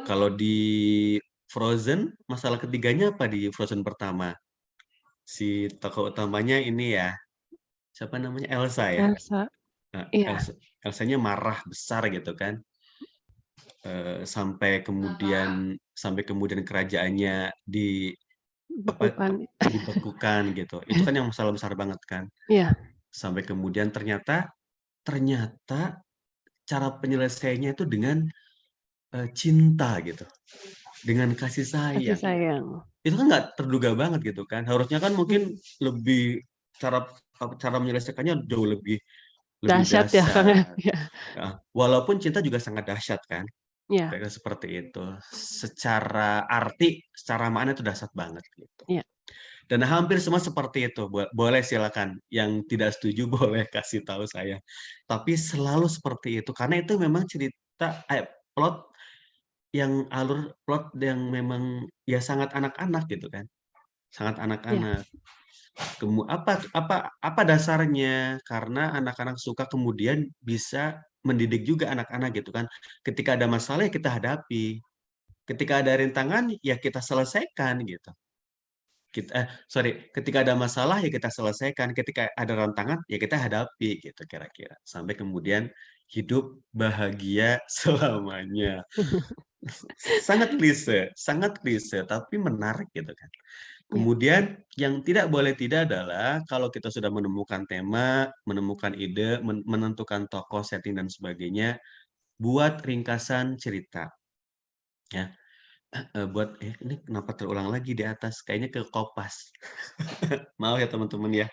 Kalau di Frozen, masalah ketiganya apa di Frozen pertama? Si tokoh utamanya ini ya, siapa namanya? Elsa ya. Elsa, Nah, iya, Elsanya marah besar gitu kan. Sampai kemudian kerajaannya bekukan. dibekukan gitu. Itu kan yang masalah besar banget kan. Iya, Sampai kemudian ternyata cara penyelesaiannya itu dengan cinta gitu, dengan kasih kasih sayang. sayang. Itu kan nggak terduga banget gitu kan. Harusnya kan mungkin lebih cara cara menyelesaikannya jauh lebih lebih Dahsyat ya, Kang, ya? dahsyat. Iya, Ya, walaupun cinta juga sangat dahsyat kan. iya, Kira-kira seperti itu. Secara arti, secara makna itu dahsyat banget gitu. iya. Dan hampir semua seperti itu. Boleh silakan. Yang tidak setuju boleh kasih tahu saya. Tapi selalu seperti itu. Karena itu memang plot plot yang memang ya sangat anak-anak gitu kan. Sangat Iya, anak-anak. Apa dasarnya? Karena anak-anak suka kemudian bisa mendidik juga anak-anak gitu kan. Ketika ada masalah ya kita hadapi. Ketika ada rintangan ya kita selesaikan gitu. Ketika ada masalah ya kita selesaikan, ketika ada tantangan ya kita hadapi gitu kira-kira. Sampai kemudian hidup bahagia selamanya. Sangat klise, tapi menarik gitu kan. iya, Kemudian yang tidak boleh tidak adalah kalau kita sudah menemukan tema, menemukan ide, menentukan tokoh, setting dan sebagainya, buat ringkasan cerita ya. Ini kenapa terulang lagi di atas? Kayaknya ke kopas. Maaf ya teman-teman ya.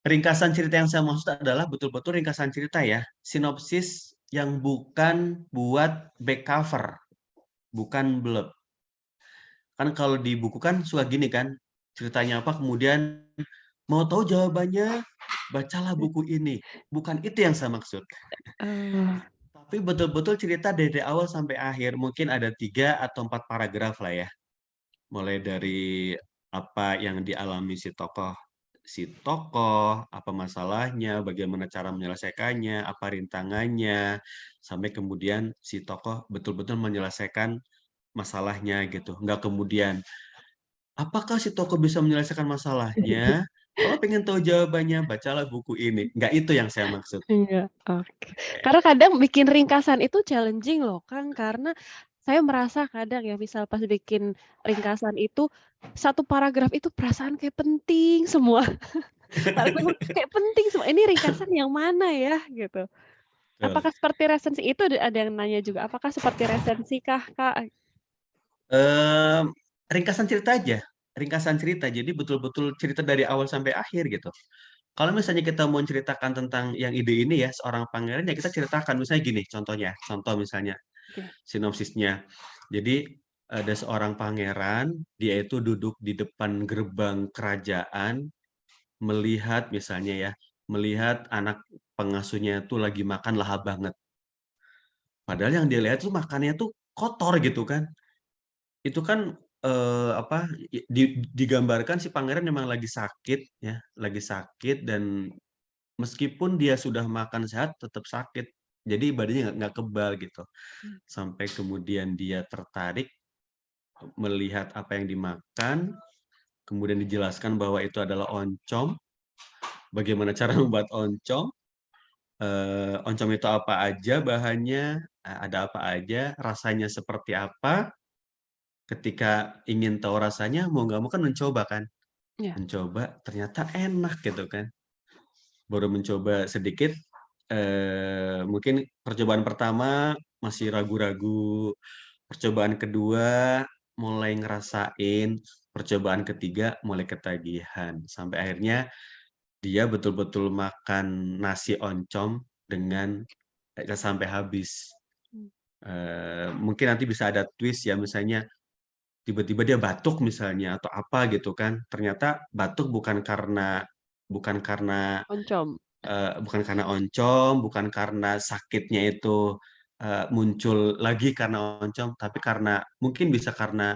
Ringkasan cerita yang saya maksud adalah betul-betul ringkasan cerita ya. Sinopsis yang bukan buat back cover, bukan blurb. Kan kalau di buku kan suka gini kan, ceritanya apa, kemudian mau tahu jawabannya, bacalah buku ini. Bukan itu yang saya maksud. eee, Tapi betul-betul cerita dari awal sampai akhir. Mungkin ada 3 atau 4 paragraf lah ya. Mulai dari apa yang dialami si tokoh, apa masalahnya, bagaimana cara menyelesaikannya, apa rintangannya, sampai kemudian si tokoh betul-betul menyelesaikan masalahnya gitu. Nggak kemudian, apakah si tokoh bisa menyelesaikan masalahnya? Kalau pengen tahu jawabannya, bacalah buku ini. Nggak itu yang saya maksud. iya, oke. Karena kadang bikin ringkasan itu challenging loh, Kang, karena saya merasa kadang ya, misal pas bikin ringkasan itu, satu paragraf itu perasaan kayak penting semua, paragraf kayak penting semua, ini ringkasan yang mana ya, gitu. Betul. Apakah seperti resensi itu ada yang nanya juga, apakah seperti resensi kah, Kak? Mmm, ringkasan cerita aja, ringkasan cerita. Jadi betul-betul cerita dari awal sampai akhir gitu. Kalau misalnya kita mau ceritakan tentang yang ide ini ya, seorang pangeran ya kita ceritakan. Misalnya gini contohnya, contoh misalnya Oke, sinopsisnya. Jadi ada seorang pangeran, dia itu duduk di depan gerbang kerajaan, melihat misalnya ya, melihat anak pengasuhnya itu lagi makan lahap banget. Padahal yang dia lihat tuh makannya tuh kotor gitu kan. Itu kan, apa, digambarkan si pangeran memang lagi sakit ya, lagi sakit dan meskipun dia sudah makan sehat tetap sakit. Jadi badannya nggak kebal gitu. mmm, Sampai kemudian dia tertarik melihat apa yang dimakan, kemudian dijelaskan bahwa itu adalah oncom, bagaimana cara membuat oncom, oncom itu apa aja bahannya, ada apa aja, rasanya seperti apa. ketika ingin tahu rasanya mau nggak mau kan mencoba kan, Iya. mencoba ternyata enak gitu kan. Baru mencoba sedikit, mungkin percobaan pertama masih ragu-ragu, percobaan kedua mulai ngerasain, percobaan ketiga mulai ketagihan, sampai akhirnya dia betul-betul makan nasi oncom dengan sampai habis. Mmm. Mungkin nanti bisa ada twist ya, misalnya tiba-tiba dia batuk misalnya atau apa gitu kan, ternyata batuk bukan karena Oncom. bukan karena oncom, bukan karena sakitnya itu, muncul lagi karena oncom, tapi karena mungkin bisa karena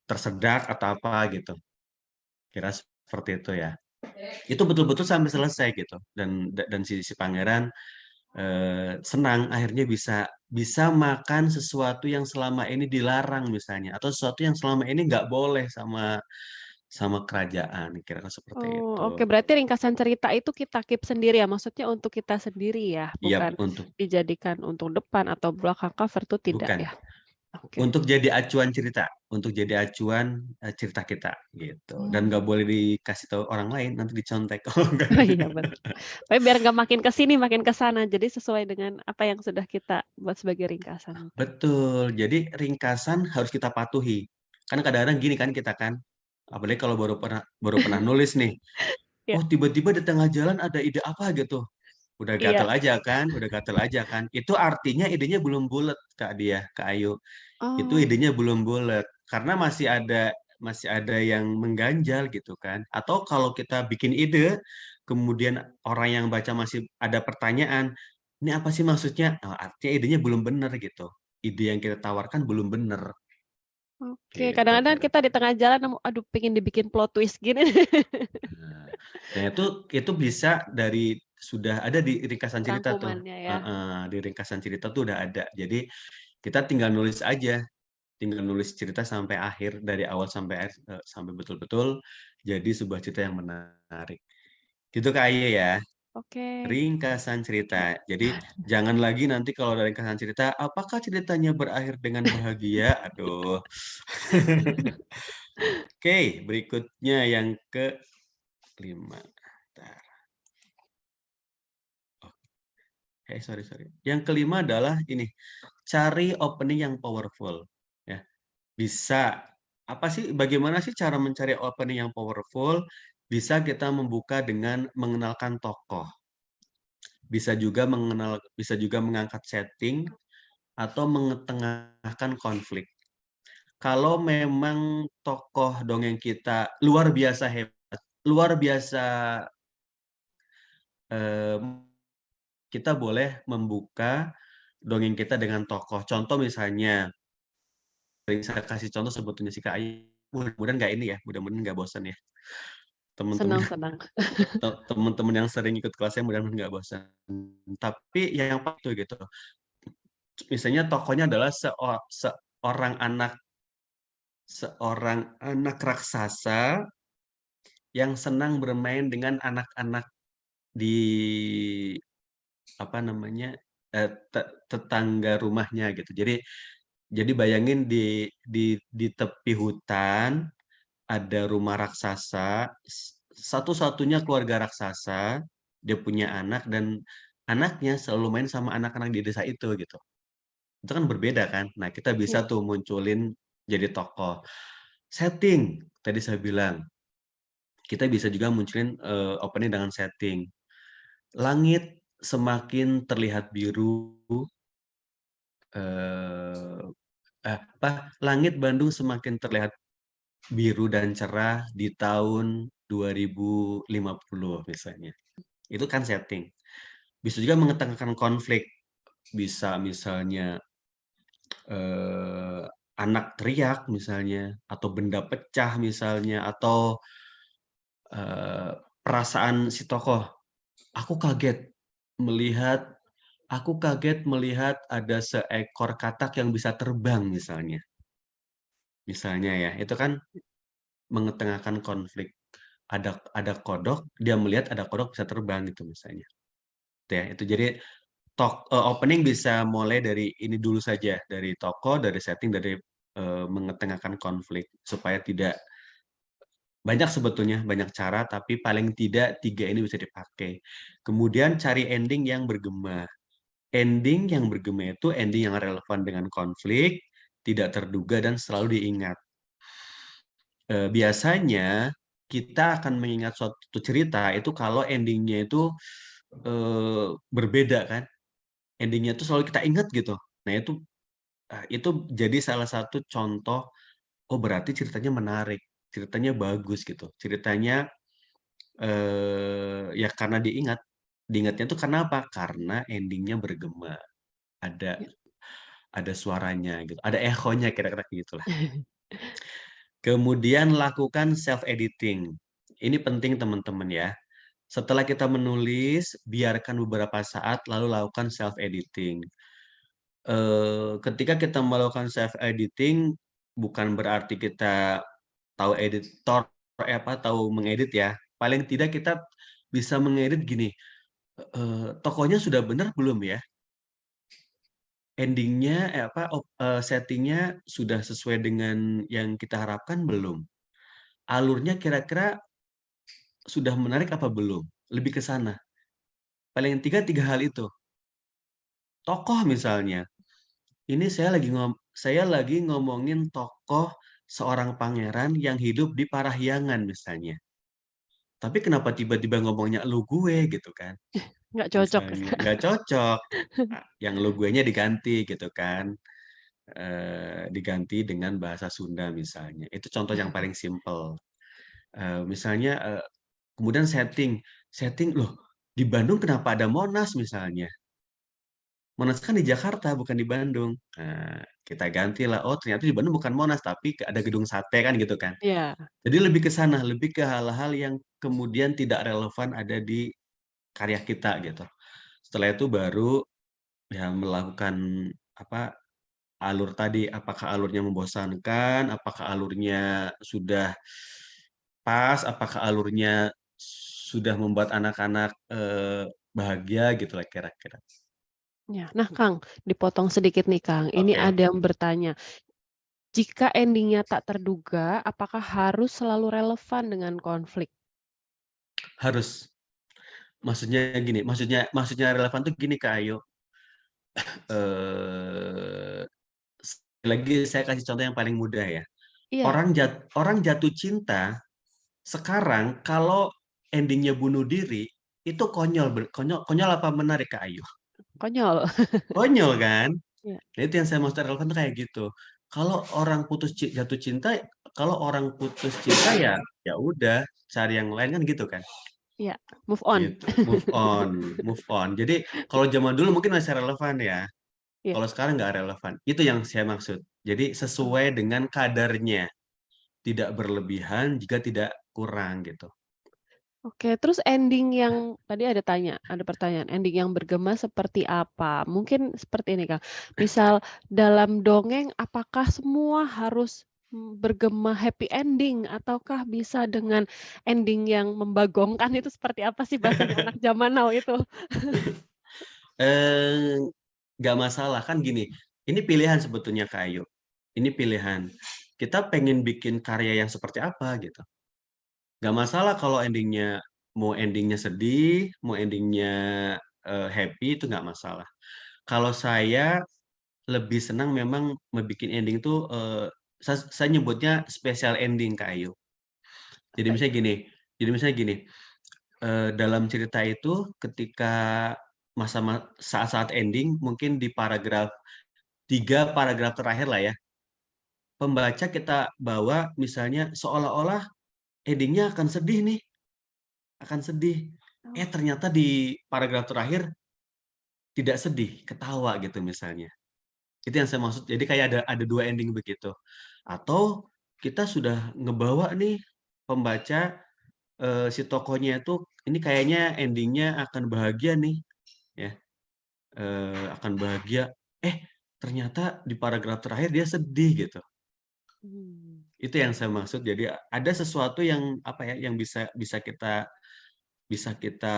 tersedak atau apa gitu, kira seperti itu ya. Itu betul-betul sampai selesai gitu dan si pangeran, senang akhirnya bisa bisa makan sesuatu yang selama ini dilarang misalnya, atau sesuatu yang selama ini nggak boleh sama kerajaan, kira-kira seperti Oh, itu. oke, berarti ringkasan cerita itu kita keep sendiri ya? Maksudnya untuk kita sendiri ya? Iya, Bukan dijadikan untuk depan atau belakang cover tuh tidak bukan. ya? Oke. Untuk jadi acuan cerita, untuk jadi acuan, cerita kita, gitu. Dan Oh. nggak boleh dikasih tahu orang lain, nanti dicontek. Oh, enggak. Oh, iya betul. Tapi biar nggak makin ke sini, makin ke sana, jadi sesuai dengan apa yang sudah kita buat sebagai ringkasan. Betul, jadi ringkasan harus kita patuhi. Kan kadang-kadang gini kan kita kan, apalagi kalau baru pernah nulis nih, Iya. oh tiba-tiba di tengah jalan ada ide apa gitu, Iya. udah gatel aja kan. Itu artinya idenya belum bulet Kak Ayu. Itu Oh, idenya belum bulat, karena masih ada yang mengganjal gitu kan. Atau kalau kita bikin ide, kemudian orang yang baca masih ada pertanyaan, "Ini apa sih maksudnya?" Oh, artinya idenya belum bener gitu. Ide yang kita tawarkan belum bener, oke. gitu Kadang-kadang kira. kita di tengah jalan nemu, aduh pengen dibikin plot twist gini. Nah, nah itu bisa sudah ada di ringkasan cerita tuh, Rangkumannya ya. heeh, di ringkasan cerita tuh udah ada. Jadi kita tinggal nulis aja. Tinggal nulis cerita sampai akhir, dari awal sampai akhir, sampai betul-betul jadi sebuah cerita yang menarik. Gitu Kak Aye ya, Oke. ringkasan cerita. Jadi jangan lagi nanti kalau ada ringkasan cerita, apakah ceritanya berakhir dengan bahagia? Aduh. Oke, berikutnya yang ke-5. Bentar. Sorry. Yang kelima adalah ini, cari opening yang powerful, ya. Bagaimana sih cara mencari opening yang powerful? Bisa kita membuka dengan mengenalkan tokoh. Bisa juga mengangkat setting atau mengetengahkan konflik. Kalau memang tokoh dongeng kita luar biasa hebat, luar biasa, kita boleh membuka dongeng kita dengan tokoh. Contoh misalnya, sering saya kasih contoh sebetulnya si Kak Ayu, mudah-mudahan nggak ini ya, mudah-mudahan nggak bosan ya. Teman-teman Senang-senang. teman-teman yang sering ikut kelasnya mudah-mudahan nggak bosan. Tapi yang pasti gitu, misalnya tokohnya adalah seorang anak raksasa yang senang bermain dengan anak-anak di apa namanya, tetangga rumahnya gitu. Jadi bayangin di tepi hutan ada rumah raksasa, satu-satunya keluarga raksasa, dia punya anak dan anaknya selalu main sama anak-anak di desa itu gitu. Itu kan berbeda kan. Nah, kita bisa Iya. tuh munculin jadi tokoh. Setting, tadi saya bilang, kita bisa juga munculin, opening dengan setting. Langit semakin terlihat biru, eee, langit Bandung semakin terlihat biru dan cerah di tahun 2050 misalnya. Itu kan setting. Bisa juga mengetengahkan konflik, bisa misalnya, eee, anak teriak misalnya, atau benda pecah misalnya, atau, eee, perasaan si tokoh, "Aku kaget melihat aku kaget melihat ada seekor katak yang bisa terbang," misalnya. Misalnya ya, itu kan mengetengahkan konflik. Ada kodok, dia melihat ada kodok bisa terbang gitu misalnya. Itu ya, itu jadi opening bisa mulai dari ini dulu saja, dari tokoh, dari setting, dari mengetengahkan konflik supaya tidak banyak sebetulnya, banyak cara, tapi paling tidak 3 ini bisa dipakai. Kemudian cari ending yang bergema. Ending yang bergema itu ending yang relevan dengan konflik, tidak terduga dan selalu diingat. Biasanya kita akan mengingat suatu cerita itu kalau endingnya itu, berbeda kan, endingnya itu selalu kita ingat gitu. Nah itu jadi salah satu contoh, oh berarti ceritanya menarik, ceritanya bagus gitu, ceritanya, ya karena diingatnya tuh karena apa? Karena endingnya bergema, ada Ya. ada suaranya gitu, ada echonya kira-kira gitulah. Kemudian lakukan self editing. Ini penting teman-teman ya. Setelah kita menulis, biarkan beberapa saat lalu lakukan self editing. Ketika kita melakukan self editing bukan berarti kita tahu editor tahu mengedit ya. Paling tidak kita bisa mengedit gini, tokohnya sudah benar belum ya? Endingnya setting sudah sesuai dengan yang kita harapkan belum? Alurnya kira-kira sudah menarik apa belum? Lebih ke sana. Paling tiga hal itu. Tokoh misalnya, ini saya lagi ngomongin tokoh seorang pangeran yang hidup di Parahyangan misalnya. Tapi kenapa tiba-tiba ngomongnya "lu gue" gitu kan, Nggak cocok. misalnya. Nggak cocok. Yang "lu gue"-nya diganti gitu kan, diganti dengan bahasa Sunda misalnya. Itu contoh yang paling simpel. Misalnya, kemudian setting, "Loh, di Bandung kenapa ada Monas?" misalnya. Monas kan di Jakarta, bukan di Bandung. Nah, kita gantilah, oh ternyata di Bandung bukan Monas, tapi ada gedung sate kan gitu kan. Iya. Jadi lebih ke sana, lebih ke hal-hal yang kemudian tidak relevan ada di karya kita gitu. Setelah itu baru ya melakukan apa alur tadi, apakah alurnya membosankan, apakah alurnya sudah pas, apakah alurnya sudah membuat anak-anak bahagia gitu lah kira-kira. Ya. Nah, Kang, dipotong sedikit nih, Kang. Ini Oke, ada yang bertanya, jika endingnya tak terduga, apakah harus selalu relevan dengan konflik? harus. Maksudnya gini, maksudnya relevan tuh gini Kak Ayu, eee, sekali lagi saya kasih contoh yang paling mudah ya. Iya, Orang jatuh cinta sekarang kalau ending-nya bunuh diri, itu konyol apa menarik Kak Ayu? konyol. Konyol kan? Iya. Nah itu yang saya maksud relevan tuh kayak gitu. Kalau orang jatuh cinta, kalau orang putus cinta ya ya udah cari yang lain kan gitu kan? Iya, move on. Gitu, move on. Jadi kalau zaman dulu mungkin masih relevan ya. Iya. Kalau sekarang nggak relevan. Itu yang saya maksud. Jadi sesuai dengan kadarnya, tidak berlebihan juga tidak kurang gitu. Oke, terus ending yang tadi ada pertanyaan, ending yang bergema seperti apa? Mungkin seperti ini, Kang, misal dalam dongeng apakah semua harus, bergema happy ending ataukah bisa dengan ending yang membagongkan itu seperti apa sih bahasanya anak zaman now itu? Eh, nggak masalah kan gini. Ini pilihan sebetulnya Kak Ayu. Ini pilihan. Kita pengen bikin karya yang seperti apa gitu. Nggak masalah kalau mau endingnya sedih, mau endingnya happy itu nggak masalah. Kalau saya lebih senang memang membikin ending tuh, saya nyebutnya special ending, Kak Ayu. Jadi Apa misalnya itu? gini jadi misalnya gini, dalam cerita itu ketika saat-saat ending mungkin di 3 paragraf terakhir lah ya, pembaca kita bawa misalnya seolah-olah ending-nya akan sedih nih, akan sedih. Oh, Ternyata di paragraf terakhir tidak sedih, ketawa gitu misalnya. Itu yang saya maksud. Jadi kayak ada 2 ending begitu. Atau kita sudah ngebawa nih pembaca, si tokohnya itu ini kayaknya ending-nya akan bahagia nih, ya, akan bahagia, eh ternyata di paragraf terakhir dia sedih gitu. mmm. Itu yang saya maksud. Jadi ada sesuatu yang apa ya, yang bisa kita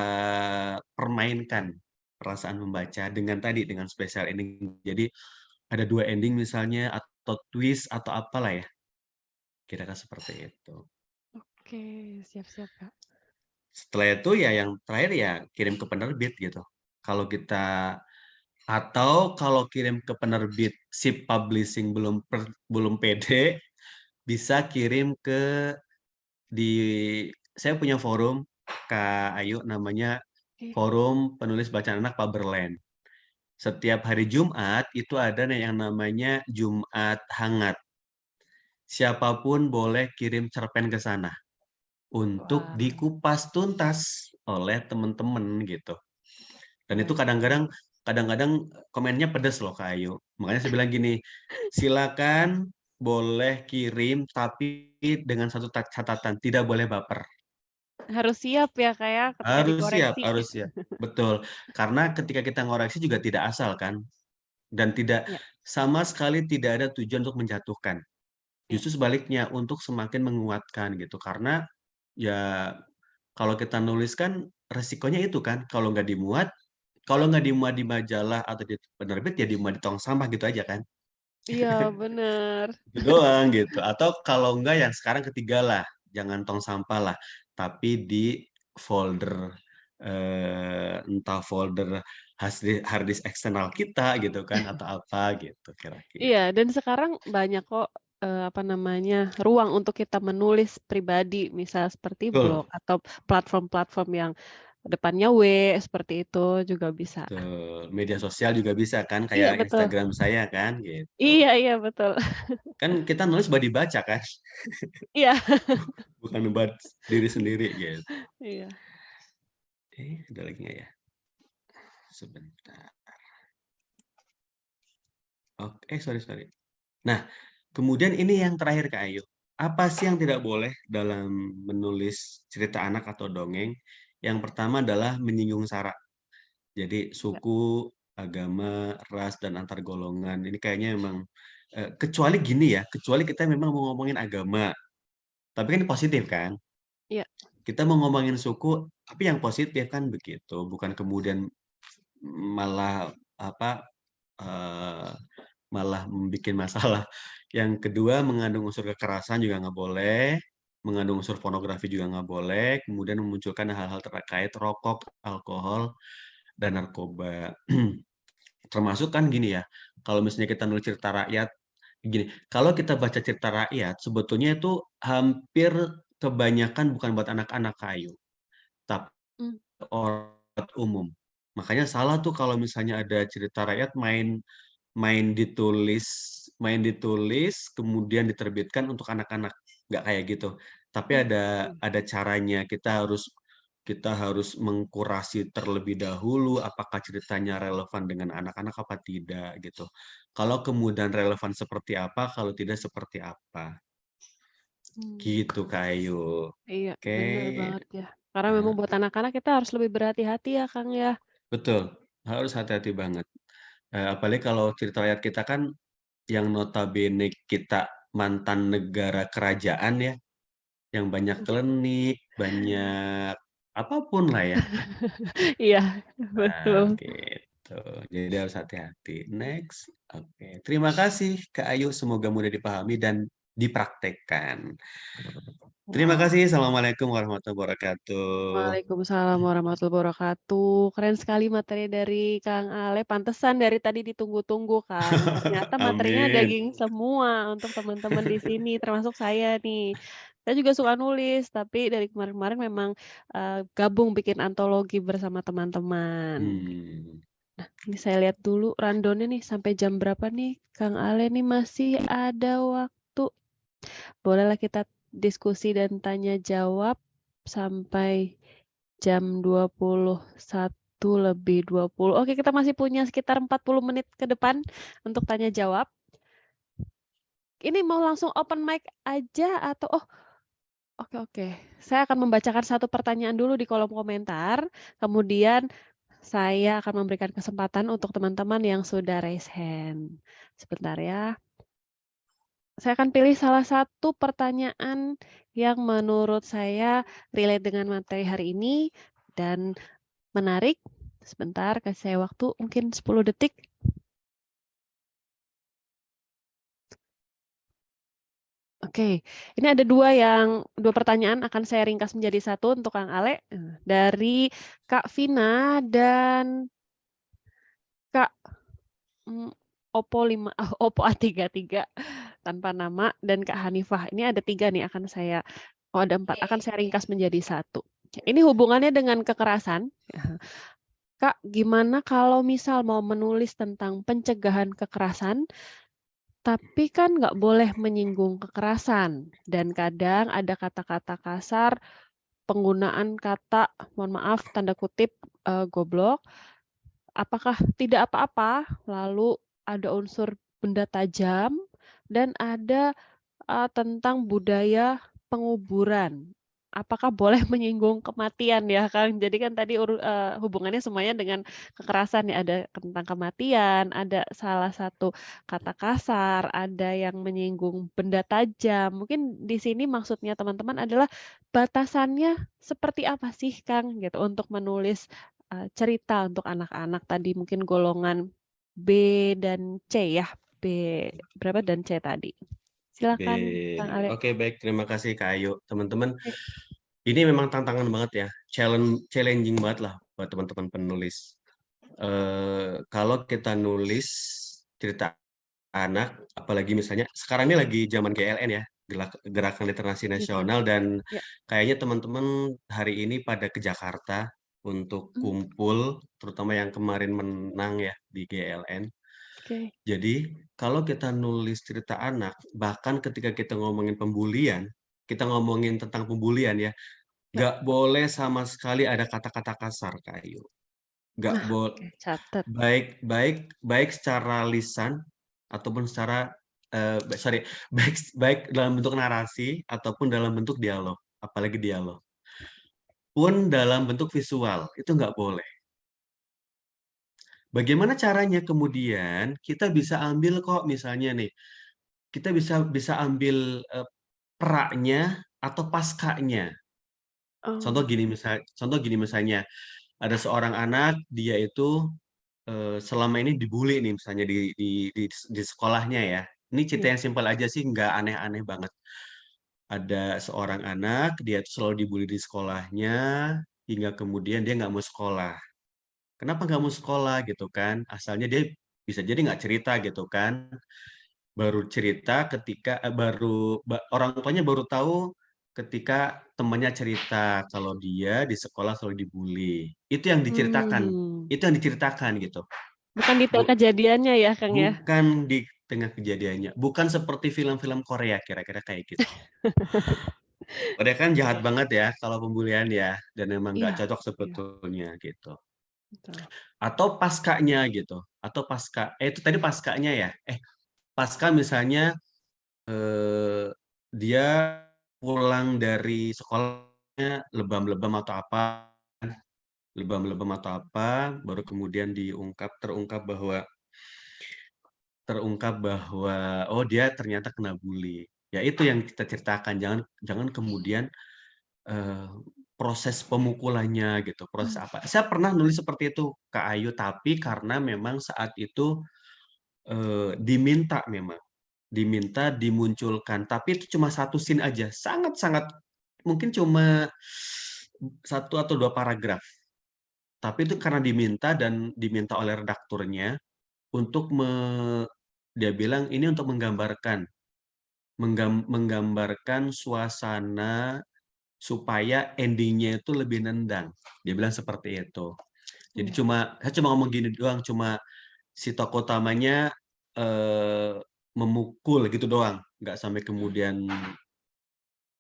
permainkan perasaan membaca dengan tadi, dengan special ending. Jadi ada 2 ending misalnya atau twist atau apalah ya, kira-kira seperti itu. Oke, siap-siap, Kak. Setelah itu ya yang terakhir ya kirim ke penerbit gitu. Kalau kita atau kalau kirim ke penerbit si publishing belum pede, bisa kirim ke di saya punya forum Kak Ayu namanya Oke. Forum Penulis Bacaan Anak Paberland. Setiap hari Jumat itu ada yang namanya Jumat Hangat. Siapapun boleh kirim cerpen ke sana untuk Wah, dikupas tuntas oleh teman-teman gitu. Dan itu baik. kadang-kadang komennya pedes loh Kak Ayu. Makanya saya bilang gini, silakan boleh kirim tapi dengan satu catatan, tidak boleh baper. Harus siap ya, Kak, ya, ketika dikoreksi. Harus siap. Betul. Karena ketika kita ngoreksi juga tidak asal kan, dan tidak Iya, sama sekali tidak ada tujuan untuk menjatuhkan. iya, Justru sebaliknya untuk semakin menguatkan gitu. Karena ya kalau kita nulis kan resikonya itu kan, kalau nggak dimuat di majalah atau di penerbit ya dimuat di tong sampah gitu aja kan. iya, bener. Itu doang gitu. Atau kalau enggak yang sekarang ketiga lah, jangan tong sampah lah, tapi di folder entah folder hard disk eksternal kita gitu kan atau apa gitu Iya, kira-kira. dan sekarang banyak kok, apa namanya, ruang untuk kita menulis pribadi, misal seperti Betul, blog atau platform-platform yang depannya W, seperti itu juga bisa. betul. Media sosial juga bisa kan Iya, kayak betul. Instagram saya kan gitu. Iya, iya, betul. Kan kita nulis buat dibaca kan, Iya, bukan buat diri sendiri gitu. iya. Ada lagi nggak ya? Sebentar. Oke, sorry. Nah, kemudian ini yang terakhir Kak Ayu. Apa sih yang tidak boleh dalam menulis cerita anak atau dongeng? Yang pertama adalah menyinggung sara. Jadi Ya, suku, agama, ras, dan antar golongan. Ini kayaknya memang kecuali gini ya, kecuali kita memang mau ngomongin agama. Tapi kan ini positif kan? iya, Kita mau ngomongin suku, tapi yang positif kan begitu. Bukan kemudian malah apa eh, malah membuat masalah. Yang kedua, mengandung unsur kekerasan juga nggak boleh, mengandung unsur pornografi juga nggak boleh, kemudian memunculkan hal-hal terkait rokok, alkohol, dan narkoba. Termasuk kan gini ya, kalau misalnya kita nulis cerita rakyat, gini, kalau kita baca cerita rakyat, sebetulnya itu hampir kebanyakan bukan buat anak-anak kayu, tapi mmm, orang umum. Makanya salah tuh kalau misalnya ada cerita rakyat main ditulis kemudian diterbitkan untuk anak-anak, nggak kayak gitu. Tapi oke. ada caranya, kita harus mengkurasi terlebih dahulu apakah ceritanya relevan dengan anak-anak apa tidak gitu. Kalau kemudian relevan seperti apa, kalau tidak seperti apa. Mmm, Gitu Kak Ayu. iya, Oke, bener banget ya. Karena memang nah, buat anak-anak kita harus lebih berhati-hati ya, Kang, ya. betul, harus hati-hati banget. Apalagi kalau cerita rakyat kita kan yang notabene kita mantan negara kerajaan ya, yang banyak Iya. klinik, banyak apapun lah ya. Iya, Nah, betul. gitu. Jadi harus hati-hati. Next. Oke. Terima kasih Kak Ayu, semoga mudah dipahami dan dipraktekkan. Terima Wah. kasih. Assalamualaikum warahmatullahi wabarakatuh. Waalaikumsalam warahmatullahi wabarakatuh. Keren sekali materi dari Kang Ale, pantesan dari tadi ditunggu-tunggu kan. Ternyata materinya Amin. daging semua untuk teman-teman di sini, termasuk saya nih. Saya juga suka nulis, tapi dari kemarin-kemarin memang, gabung bikin antologi bersama teman-teman. Hmm. Ini saya lihat dulu rundown-nya nih, sampai jam berapa nih, Kang Ale nih masih ada waktu. Bolehlah kita diskusi dan tanya jawab sampai jam 21.20. Oke, kita masih punya sekitar 40 menit ke depan untuk tanya jawab. Ini mau langsung open mic aja atau oke, oke. Saya akan membacakan satu pertanyaan dulu di kolom komentar, kemudian saya akan memberikan kesempatan untuk teman-teman yang sudah raise hand. Sebentar ya. Saya akan pilih salah satu pertanyaan yang menurut saya relate dengan materi hari ini dan menarik. Sebentar, kasih saya waktu mungkin 10 detik. Oke, ini ada dua pertanyaan akan saya ringkas menjadi satu untuk Kang Ale, dari Kak Vina dan Kak, Oppo A33 tanpa nama dan Kak Hanifah. Ini ada 3 nih ada 4, akan saya ringkas menjadi satu. Ini hubungannya dengan kekerasan. Kak, gimana kalau misal mau menulis tentang pencegahan kekerasan, tapi kan nggak boleh menyinggung kekerasan, dan kadang ada kata-kata kasar, penggunaan kata, mohon maaf, tanda kutip, goblok, apakah tidak apa-apa, lalu ada unsur benda tajam, dan ada tentang budaya penguburan. Apakah boleh menyinggung kematian ya, Kang? Jadi kan tadi hubungannya semuanya dengan kekerasan ya, ada tentang kematian, ada salah satu kata kasar, ada yang menyinggung benda tajam. Mungkin di sini maksudnya teman-teman adalah batasannya seperti apa sih, Kang, gitu, untuk menulis cerita untuk anak-anak tadi mungkin golongan B dan C ya, B berapa dan C tadi. Silakan Kang Ale. Oke, baik. Terima kasih Kak Ayu. Teman-teman, Oke. ini memang tantangan banget ya. Challenging banget lah buat teman-teman penulis. Kalau kita nulis cerita anak, apalagi misalnya sekarang ini lagi zaman GLN ya, Gerakan Literasi Betul. Nasional, dan Ya. kayaknya teman-teman hari ini pada ke Jakarta untuk kumpul, terutama yang kemarin menang ya di GLN. Oke. Jadi, kalau kita nulis cerita anak, bahkan ketika kita ngomongin pembulian, kita ngomongin tentang pembulian ya, Ya. nggak boleh sama sekali ada kata-kata kasar, Kak Ayu. Nggak Nah, boleh, oke, catat. baik baik baik secara lisan ataupun secara sorry, baik baik dalam bentuk narasi ataupun dalam bentuk dialog, apalagi dialog. Pun dalam bentuk visual, itu nggak boleh. Bagaimana caranya kemudian kita bisa ambil kok misalnya nih, kita bisa bisa ambil, praknya atau paskanya. Oh, Contoh gini misalnya, ada seorang anak, dia itu, selama ini dibully nih misalnya di sekolahnya ya. Ini cerita iya. yang simpel aja sih, nggak aneh-aneh banget. Ada seorang anak, dia itu selalu dibully di sekolahnya, hingga kemudian dia nggak mau sekolah. Kenapa nggak mau sekolah gitu kan? Asalnya dia bisa jadi nggak cerita gitu kan. Baru cerita ketika orang tuanya baru tahu ketika temannya cerita kalau dia di sekolah selalu dibully. Mmm, Itu yang diceritakan gitu. bukan detail Bu kejadiannya ya, Kang, ya? bukan di tengah kejadiannya, bukan seperti film-film Korea kira-kira kayak gitu. Korea kan jahat banget ya kalau pembulian ya, dan memang nggak Iya, cocok iya, sebetulnya gitu. betul. Atau paskanya gitu, itu tadi paskanya ya? Pasca misalnya, eee, dia pulang dari sekolahnya lebam-lebam atau apa, baru kemudian terungkap bahwa, oh dia ternyata kena bully. Ya itu yang kita ceritakan, jangan jangan kemudian, eee, proses pemukulannya gitu, proses Mmm, apa. Saya pernah nulis seperti itu, Kak Ayu, tapi karena memang saat itu, diminta dimunculkan, tapi itu cuma satu scene aja, sangat-sangat mungkin cuma satu atau 2 paragraf. Tapi itu karena diminta oleh redakturnya untuk dia bilang ini untuk menggambarkan suasana supaya ending-nya itu lebih nendang. Dia bilang seperti itu. Jadi iya. saya cuma ngomong gini doang, cuma si tokoh utamanya, eee, memukul gitu doang, nggak sampai kemudian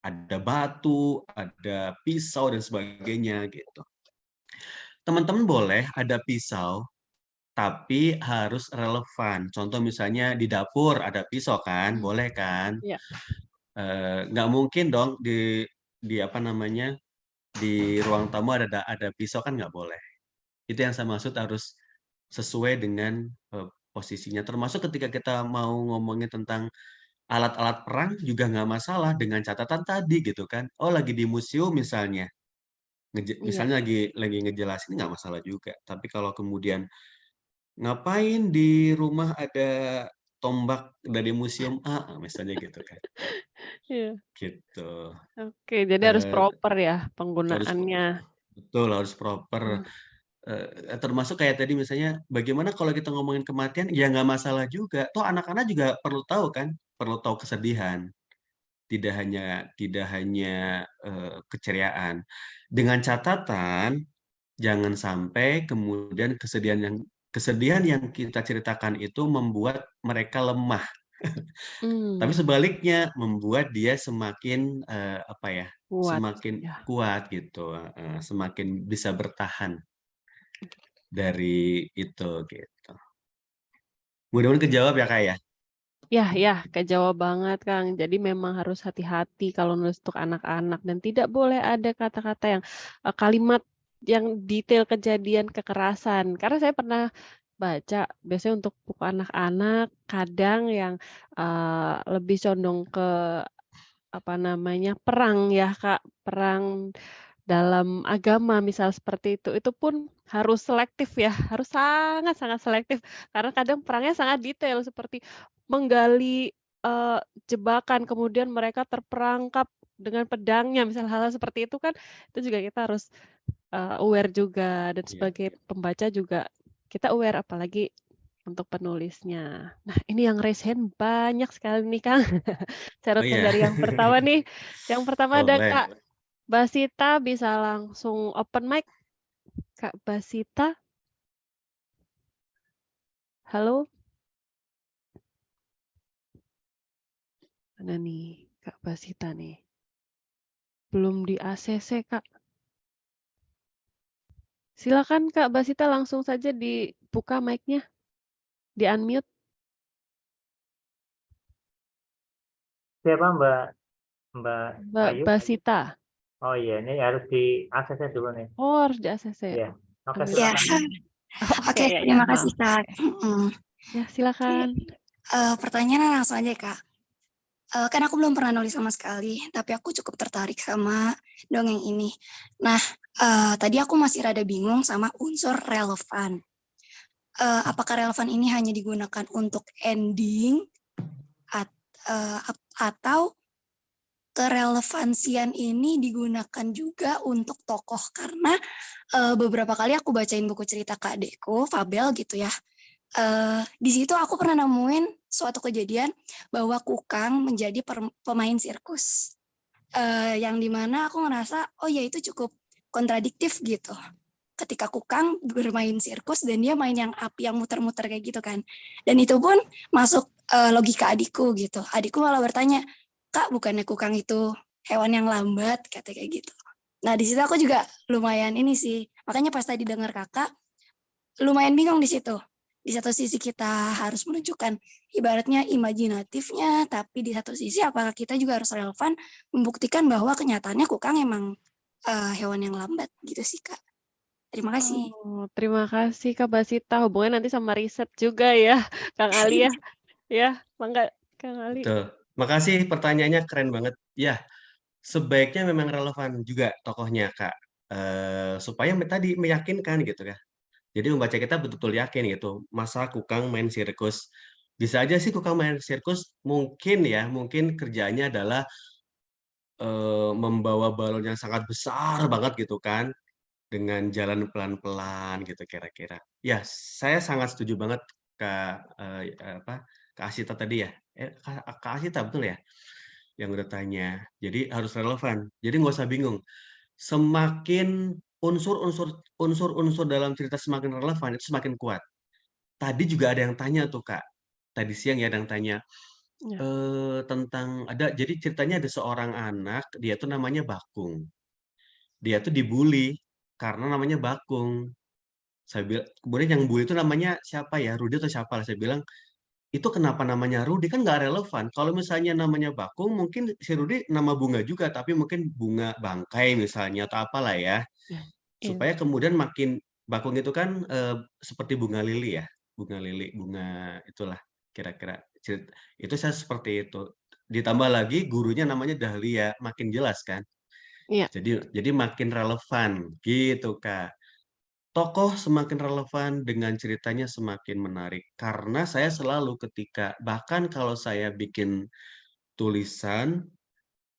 ada batu, ada pisau dan sebagainya gitu. Teman-teman boleh ada pisau, tapi harus relevan. Contoh misalnya di dapur ada pisau kan, Mmm, boleh kan? iya. Nggak mungkin dong di apa namanya, di ruang tamu ada pisau kan nggak boleh. Itu yang saya maksud harus sesuai dengan, posisinya. Termasuk ketika kita mau ngomongin tentang alat-alat perang juga nggak masalah dengan catatan tadi gitu kan. Oh lagi di museum misalnya, Iya. misalnya lagi ngejelasin nggak masalah juga. Tapi kalau kemudian, "Ngapain di rumah ada tombak dari museum A?" Misalnya gitu kan. Iya. gitu. Oke, jadi harus Eee, proper ya harus penggunaannya. betul, harus proper. Mmm, Termasuk kayak tadi misalnya, bagaimana kalau kita ngomongin kematian, ya nggak masalah juga. Toh anak-anak juga perlu tahu kan, perlu tahu kesedihan, tidak hanya, keceriaan. Dengan catatan, jangan sampai kemudian kesedihan yang kita ceritakan itu membuat mereka lemah, tapi mmm, sebaliknya membuat dia semakin, apa ya, kuat semakin ya. kuat gitu, heeh, semakin bisa bertahan dari itu, gitu. Mudah-mudahan kejawab ya, Kak, ya? Ya, kejawab banget, Kang. Jadi memang harus hati-hati kalau nulis untuk anak-anak dan tidak boleh ada kata-kata yang kalimat yang detail kejadian kekerasan. Karena saya pernah baca, biasanya untuk buku anak-anak kadang yang, lebih condong ke, apa namanya, perang ya, Kak, perang dalam agama misal seperti itu pun harus selektif ya, harus sangat-sangat selektif karena kadang perangnya sangat detail seperti menggali, jebakan kemudian mereka terperangkap dengan pedangnya misal hal-hal seperti itu kan, itu juga kita harus, aware juga dan Iya, sebagai iya. pembaca juga kita aware apalagi untuk penulisnya. Nah ini yang raise hand banyak sekali nih Kang, saya Oh, urutan iya? dari yang pertama nih, yang pertama ada Boleh. Kak Basita bisa langsung open mic, Kak Basita. Halo? Mana nih Kak Basita nih? Belum di ACC, Kak. Silakan Kak Basita langsung saja dibuka mic-nya, di-unmute. Siapa Mbak Mbak Mbak Ayu? Basita. Oh iya, ini harus di ACC dulu nih. Oh, harus di ACC. Iya. Oke, Unmute. Ya, silakan. Oke, oke, ya, terima kasih maaf. Kak. Ya, Oke, silakan. pertanyaannya langsung aja Kak. Kan aku belum pernah nulis sama sekali, tapi aku cukup tertarik sama dongeng ini. Nah, tadi aku masih rada bingung sama unsur relevan. Apakah relevan ini hanya digunakan untuk ending atau kerelevansian ini digunakan juga untuk tokoh? Karena beberapa kali aku bacain buku cerita Kak Deko, Fabel gitu ya. Di situ aku pernah nemuin suatu kejadian bahwa Kukang menjadi pemain sirkus. Yang dimana aku ngerasa, oh ya itu cukup kontradiktif gitu. Ketika Kukang bermain sirkus dan dia main yang api yang muter-muter kayak gitu kan. Dan itu pun masuk logika adikku gitu. Adikku malah bertanya, Kak bukannya Kukang itu hewan yang lambat, kata kayak gitu. Nah di situ aku juga lumayan ini sih. Makanya pas tadi dengar kakak, lumayan bingung di situ. Di satu sisi kita harus menunjukkan ibaratnya imajinatifnya, tapi di satu sisi apakah kita juga harus relevan membuktikan bahwa kenyataannya Kukang emang hewan yang lambat gitu sih Kak. Terima kasih. Oh, terima kasih Kak Basita. Hubungannya nanti sama riset juga ya, Kang Ali ya. Ya, mangga Kang Ali. Betul. Makasih pertanyaannya keren banget. Ya, sebaiknya memang relevan juga tokohnya, Kak. Supaya tadi meyakinkan gitu ya. Jadi membaca kita betul-betul yakin gitu. Masa Kukang main sirkus? Bisa aja sih Kukang main sirkus mungkin ya, mungkin kerjanya adalah membawa balon yang sangat besar banget gitu kan, dengan jalan pelan-pelan gitu kira-kira. Ya, saya sangat setuju banget Kak, apa, Kak Asita tadi ya? Kak Asita betul ya? Yang udah tanya. Jadi harus relevan. Jadi nggak usah bingung. Semakin unsur-unsur dalam cerita semakin relevan, itu semakin kuat. Tadi juga ada yang tanya tuh, Kak. Tadi siang ya ada yang tanya, Ya. tentang jadi ceritanya ada seorang anak, dia tuh namanya Bakung. Dia tuh dibully karena namanya Bakung. Kemudian yang bully itu namanya siapa ya, Rudi atau siapa lah, saya bilang, "Itu kenapa namanya Rudi? Kan nggak relevan. Kalau misalnya namanya Bakung, mungkin si Rudi nama bunga juga, tapi mungkin bunga bangkai misalnya atau apalah ya." Ya. Iya. Supaya kemudian makin bakung itu kan, seperti bunga lili ya, bunga lili, bunga itulah kira-kira itu saya seperti itu. Ditambah lagi gurunya namanya Dahlia, makin jelas kan. Iya. Jadi makin relevan gitu, Kak. Tokoh semakin relevan dengan ceritanya semakin menarik. Karena saya selalu ketika bahkan kalau saya bikin tulisan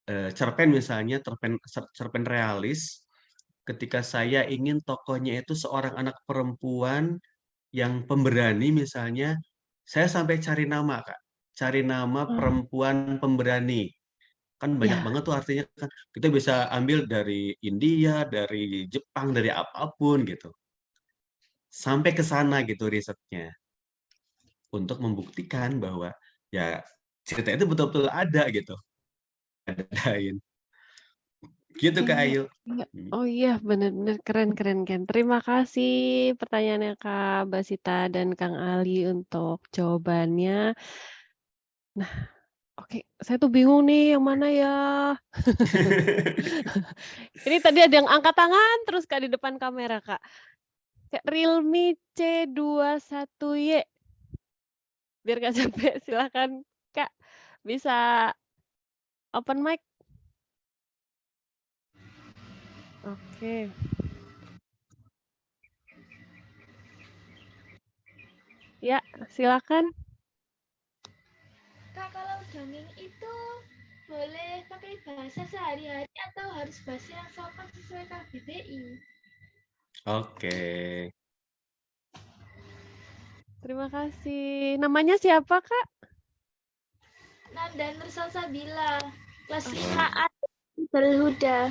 cerpen misalnya, cerpen realis, ketika saya ingin tokohnya itu seorang anak perempuan yang pemberani misalnya, saya sampai cari nama, Kak. Cari nama Oh, perempuan pemberani. Kan banyak ya. banget tuh artinya kan. Kita bisa ambil dari India, dari Jepang, dari apapun gitu. Sampai ke sana gitu risetnya. Untuk membuktikan bahwa ya cerita itu betul-betul ada gitu. Adain. Gitu Kak Iya Ayu. iya. Hmm. Oh iya, benar-benar keren keren keren. Terima kasih pertanyaannya Kak Basita dan Kang Ali untuk jawabannya. Nah, oke, saya tuh bingung nih yang mana ya? Ini tadi ada yang angkat tangan terus Kak di depan kamera Kak. Kayak Realme C21Y. Biar nggak capek silakan Kak, bisa open mic. Oke. Ya, silakan. Kak, kalau dongeng itu boleh pakai bahasa sehari-hari atau harus bahasa yang sopan sesuai KBBI? Oke. Terima kasih. Namanya siapa Kak? Nanda Nursalsabila, kelas Oh, 5A Berhuda.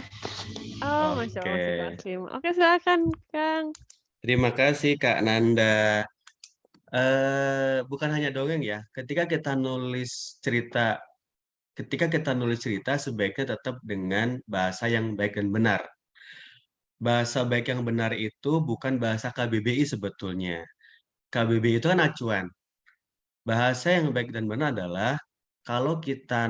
oh, Masya Allah masih Oke. kelas 5. Oke, silakan Kang. Terima kasih Kak Nanda. Bukan hanya dongeng ya. Ketika kita nulis cerita sebaiknya tetap dengan bahasa yang baik dan benar. Bahasa baik yang benar itu bukan bahasa KBBI sebetulnya. KBBI itu kan acuan. Bahasa yang baik dan benar adalah kalau kita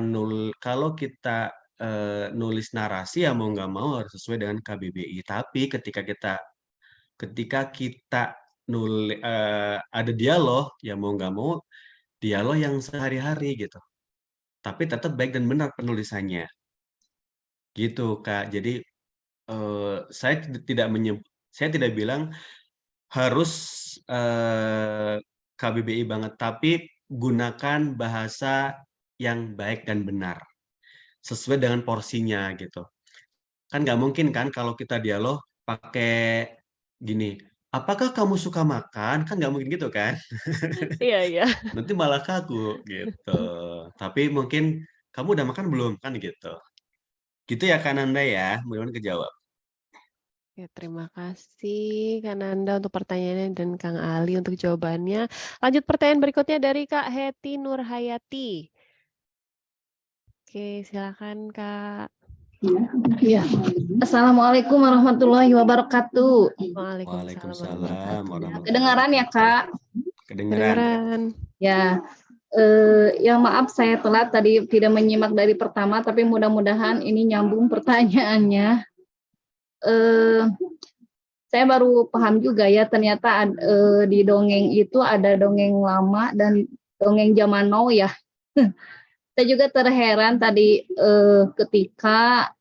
nulis narasi ya mau nggak mau harus sesuai dengan KBBI. Tapi ketika kita ada dialog ya mau nggak mau dialog yang sehari-hari gitu. Tapi tetap baik dan benar penulisannya. Gitu, Kak. Jadi saya tidak bilang harus KBBI banget, tapi gunakan bahasa yang baik dan benar, sesuai dengan porsinya gitu. Kan nggak mungkin kan kalau kita dialog pakai gini, apakah kamu suka makan? Kan nggak mungkin gitu kan? Iya, iya. Nanti malah kaku gitu. Tapi mungkin kamu udah makan belum? Kan gitu. Gitu ya kan Anda ya, mudah-mudahan kejawab. Ya, terima kasih Kak Nanda untuk pertanyaannya dan Kang Ali untuk jawabannya. Lanjut pertanyaan berikutnya dari Kak Heti Nurhayati. Oke, silakan Kak. Ya. Assalamualaikum warahmatullahi wabarakatuh. Waalaikumsalam Waalaikumsalam warahmatullahi warahmatullahi Kedengaran ya, wabarakatuh. Kak? Kedengeran. Kedengaran. Ya. Ya maaf saya telat tadi tidak menyimak dari pertama, tapi mudah-mudahan ini nyambung pertanyaannya. Saya baru paham juga ya ternyata di dongeng itu ada dongeng lama dan dongeng zaman now ya. Saya juga terheran tadi ketika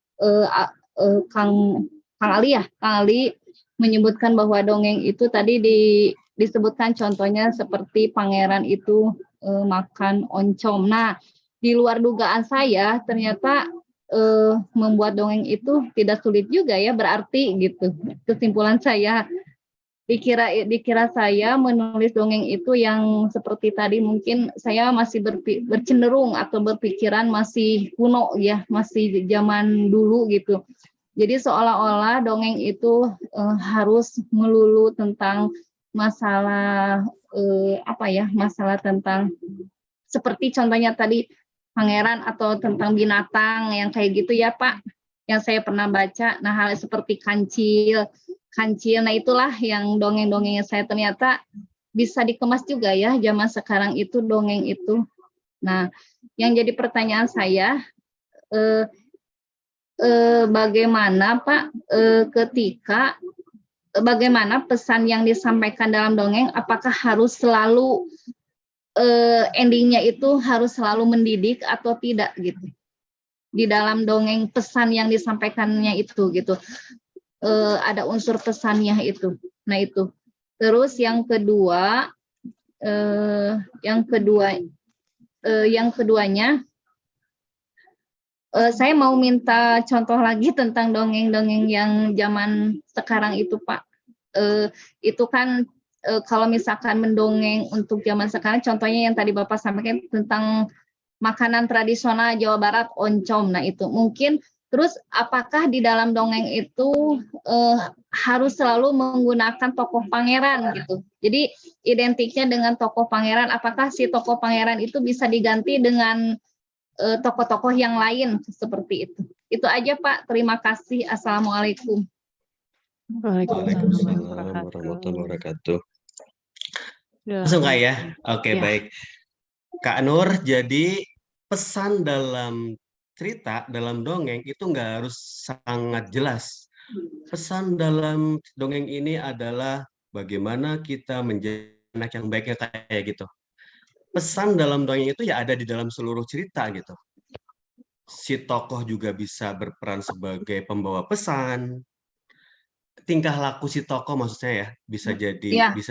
Kang Ali ya, Kang Ali menyebutkan bahwa dongeng itu tadi disebutkan contohnya seperti pangeran itu makan oncom. Nah, di luar dugaan saya ternyata membuat dongeng itu tidak sulit juga ya, berarti gitu. Kesimpulan saya dikira saya menulis dongeng itu yang seperti tadi mungkin saya masih bercenderung atau berpikiran masih kuno ya, masih zaman dulu gitu. Jadi seolah-olah dongeng itu harus melulu tentang masalah masalah tentang seperti contohnya tadi pangeran atau tentang binatang yang kayak gitu ya Pak, yang saya pernah baca. Nah, hal seperti kancil. Nah itulah yang dongeng-dongengnya saya ternyata bisa dikemas juga ya zaman sekarang itu dongeng itu. Nah, yang jadi pertanyaan saya, bagaimana Pak bagaimana pesan yang disampaikan dalam dongeng, apakah harus selalu endingnya itu harus selalu mendidik atau tidak gitu di dalam dongeng, pesan yang disampaikannya itu gitu, ada unsur pesannya itu. Nah itu. Terus yang keduanya Saya mau minta contoh lagi tentang dongeng-dongeng yang zaman sekarang itu, Pak. Itu kan kalau misalkan mendongeng untuk zaman sekarang, contohnya yang tadi Bapak sampaikan tentang makanan tradisional Jawa Barat, oncom. Nah itu mungkin terus apakah di dalam dongeng itu harus selalu menggunakan tokoh pangeran gitu. Jadi identiknya dengan tokoh pangeran, apakah si tokoh pangeran itu bisa diganti dengan tokoh-tokoh yang lain seperti itu. Itu aja Pak, terima kasih. Assalamualaikum. Waalaikumsalam warahmatullahi wabarakatuh. Langsung Kak ya? Oke, baik. Kak Nur, jadi pesan dalam cerita, dalam dongeng itu nggak harus sangat jelas. Pesan dalam dongeng ini adalah bagaimana kita menjadi anak yang baiknya kayak gitu. Pesan dalam dongeng itu ya ada di dalam seluruh cerita gitu. Si tokoh juga bisa berperan sebagai pembawa pesan. Tingkah laku si tokoh maksudnya ya bisa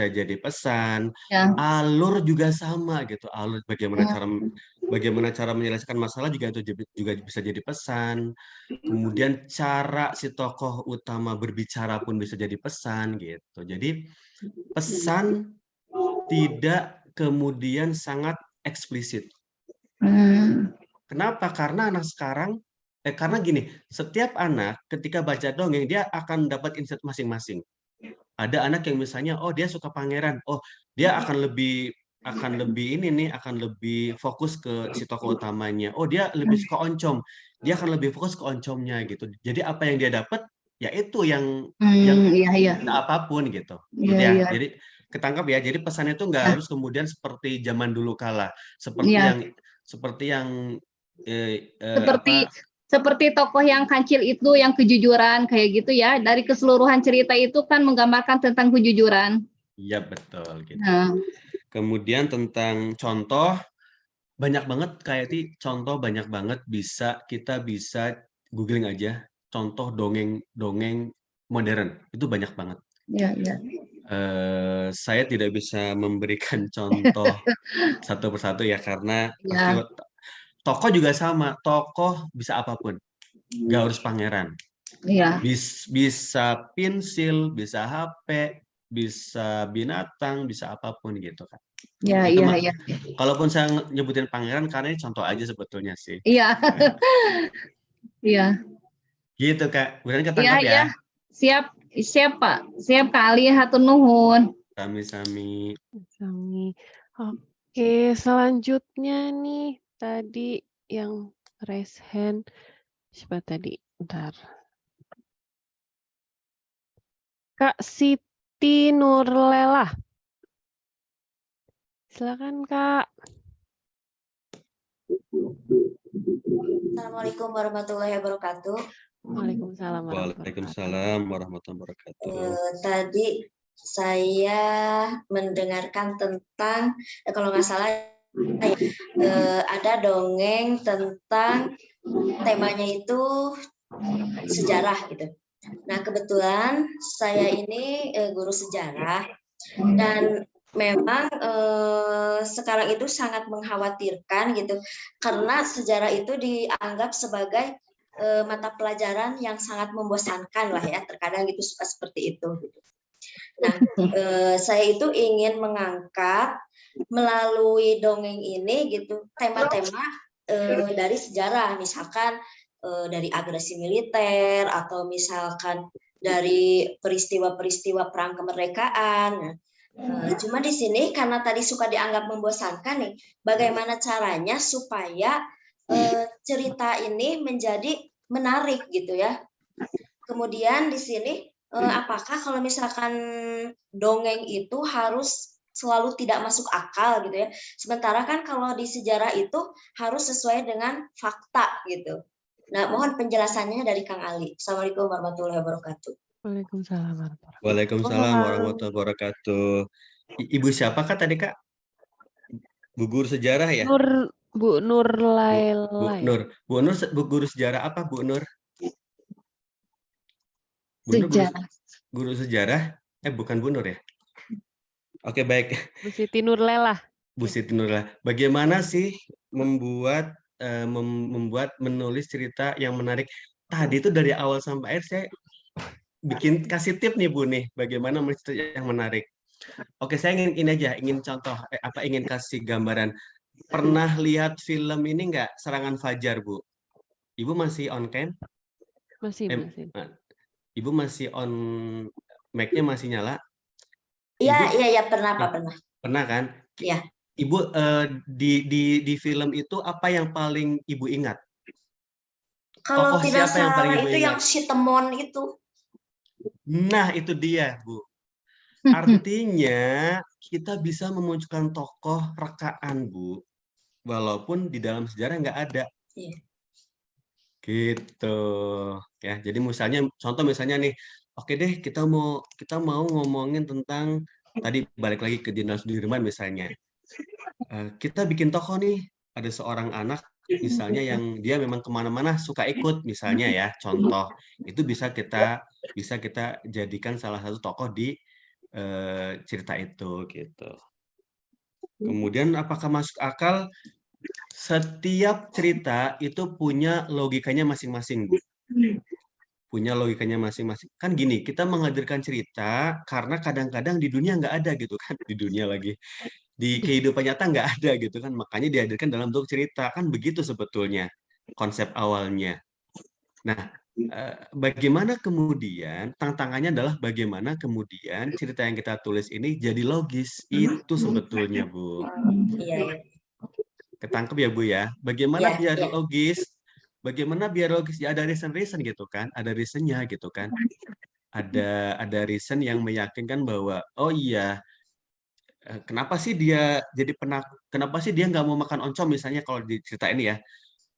jadi pesan. Alur juga sama gitu. Alur bagaimana cara menyelesaikan masalah juga itu juga bisa jadi pesan. Kemudian cara si tokoh utama berbicara pun bisa jadi pesan gitu. Jadi pesan tidak kemudian sangat eksplisit. Kenapa? Karena anak sekarang karena gini, setiap anak ketika baca dongeng dia akan dapat insight masing-masing. Ada anak yang misalnya, oh dia suka pangeran, oh dia akan lebih fokus ke si tokoh utamanya. Oh dia lebih suka oncom, dia akan lebih fokus ke oncomnya gitu. Jadi apa yang dia dapat, ya itu yang apapun gitu. Gitu ya. Jadi ketangkap ya. Jadi pesan itu nggak harus kemudian seperti zaman dulu kala, seperti yang seperti tokoh yang kancil itu yang kejujuran kayak gitu ya. Dari keseluruhan cerita itu kan menggambarkan tentang kejujuran. Iya betul gitu. Kemudian tentang contoh banyak banget contoh banyak banget kita bisa googling aja contoh dongeng modern itu banyak banget. Saya tidak bisa memberikan contoh satu persatu ya karena pasti tokoh juga sama, tokoh bisa apapun, nggak harus pangeran. Bisa pensil, bisa HP, bisa binatang, bisa apapun gitu kan. Kalaupun saya nyebutin pangeran karena ini contoh aja sebetulnya sih. Iya. Gitu Kak, benar ketangkap ya? Siap Pak, siap kali hatur nuhun. Sami-sami. Oke, selanjutnya nih tadi yang raise hand siapa tadi? Bentar. Kak Siti Nurlela. Silakan Kak. Assalamualaikum warahmatullahi wabarakatuh. Waalaikumsalam warahmatullahi wabarakatuh. Tadi saya mendengarkan tentang kalau nggak salah ada dongeng tentang temanya itu sejarah gitu. Nah kebetulan saya ini guru sejarah dan memang sekarang itu sangat mengkhawatirkan gitu karena sejarah itu dianggap sebagai mata pelajaran yang sangat membosankan lah ya, terkadang gitu suka seperti itu gitu. Nah saya itu ingin mengangkat melalui dongeng ini gitu tema-tema dari sejarah, misalkan dari agresi militer atau misalkan dari peristiwa-peristiwa perang kemerdekaan. Cuma di sini karena tadi suka dianggap membosankan nih, bagaimana caranya supaya cerita ini menjadi menarik gitu ya. Kemudian di sini apakah kalau misalkan dongeng itu harus selalu tidak masuk akal gitu ya. Sementara kan kalau di sejarah itu harus sesuai dengan fakta gitu. Nah, mohon penjelasannya dari Kang Ali. Assalamualaikum warahmatullahi wabarakatuh. Waalaikumsalam warahmatullahi wabarakatuh. Ibu siapa Kak tadi Kak? Bu guru sejarah ya? Bu Nur Laila. Bu Nur guru sejarah apa Bu Nur? Sejarah. Guru sejarah? Bukan Bu Nur ya? Oke baik. Bu Siti Nurlela. Bu Siti Nurlela. Bagaimana sih membuat membuat menulis cerita yang menarik. Tadi itu dari awal sampai akhir saya kasih tip nih Bu nih, bagaimana menulis cerita yang menarik. Oke, saya ingin contoh, ingin kasih gambaran. Pernah lihat film ini nggak, Serangan Fajar, Bu? Ibu masih on cam? Masih. Ibu masih on mic-nya masih nyala? Iya, pernah Pak, pernah. Pernah kan? Iya. Ibu di film itu apa yang paling Ibu ingat? Kalau Tokoh tidak siapa yang paling salah Ibu itu ingat? yang si Temon itu. Nah, itu dia, Bu. Artinya kita bisa memunculkan tokoh rekaan, Bu, walaupun di dalam sejarah nggak ada. Iya. Gitu ya. Jadi misalnya nih, oke deh kita mau ngomongin tentang tadi balik lagi ke Jenderal Sudirman misalnya. Kita bikin tokoh nih, ada seorang anak misalnya yang dia memang kemana-mana suka ikut misalnya ya, contoh itu bisa kita jadikan salah satu tokoh di cerita itu gitu. Kemudian apakah masuk akal? Setiap cerita itu punya logikanya masing-masing, Bu. Punya logikanya masing-masing. Kan gini, kita menghadirkan cerita karena kadang-kadang di dunia nggak ada gitu kan, di dunia lagi. Di kehidupan nyata nggak ada gitu kan, makanya dihadirkan dalam bentuk cerita. Kan begitu sebetulnya konsep awalnya. Nah, bagaimana kemudian, tantangannya adalah bagaimana kemudian cerita yang kita tulis ini jadi logis. Itu sebetulnya, Bu. Iya. Ketangkep ya Bu ya. Bagaimana biar Iya. logis? Bagaimana biar logis? Ya ada reason gitu kan, ada reasonnya gitu kan. Ada reason yang meyakinkan bahwa oh iya, kenapa sih dia kenapa sih dia nggak mau makan oncom misalnya kalau di cerita ini ya.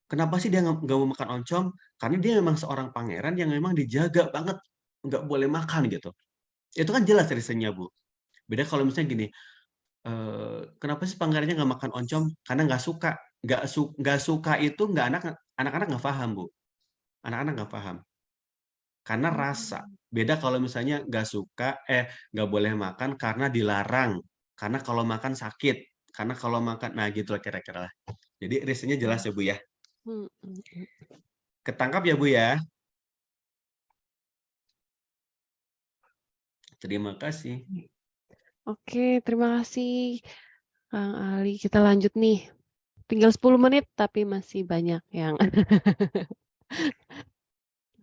Kenapa sih dia nggak mau makan oncom? Karena dia memang seorang pangeran yang memang dijaga banget, nggak boleh makan gitu. Itu kan jelas reasonnya Bu. Beda kalau misalnya gini, kenapa sih pangerannya nggak makan oncom? Karena nggak suka. Nggak suka itu anak-anak nggak paham, Bu. Anak-anak nggak paham. Karena rasa. Beda kalau misalnya nggak boleh makan karena dilarang. Karena kalau makan sakit. Karena kalau makan, nah gitu lah kira-kira. Jadi reasonnya jelas ya Bu ya. Ketangkap ya Bu ya. Terima kasih. Oke, terima kasih Kang Ali. Kita lanjut nih. Tinggal 10 menit tapi masih banyak yang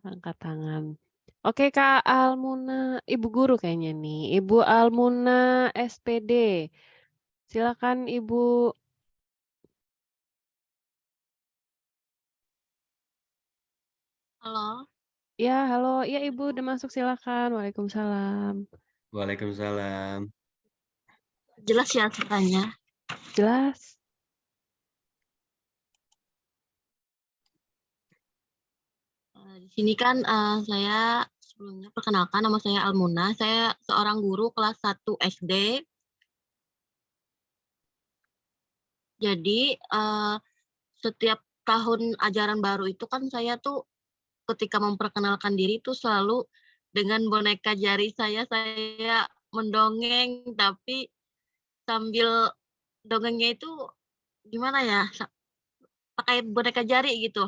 angkat tangan. Oke, Kak Almuna, Ibu Guru kayaknya nih. Ibu Almuna SPD. Silakan Ibu. Halo. Ya, halo. Ya, Ibu udah masuk, silakan. Waalaikumsalam. Waalaikumsalam. Jelas ya ceritanya? Jelas. Di sini kan saya sebelumnya perkenalkan, nama saya Almuna. Saya seorang guru kelas 1 SD. Jadi setiap tahun ajaran baru itu kan saya tuh ketika memperkenalkan diri tuh selalu dengan boneka jari saya mendongeng, tapi sambil dongengnya itu gimana ya, pakai boneka jari gitu.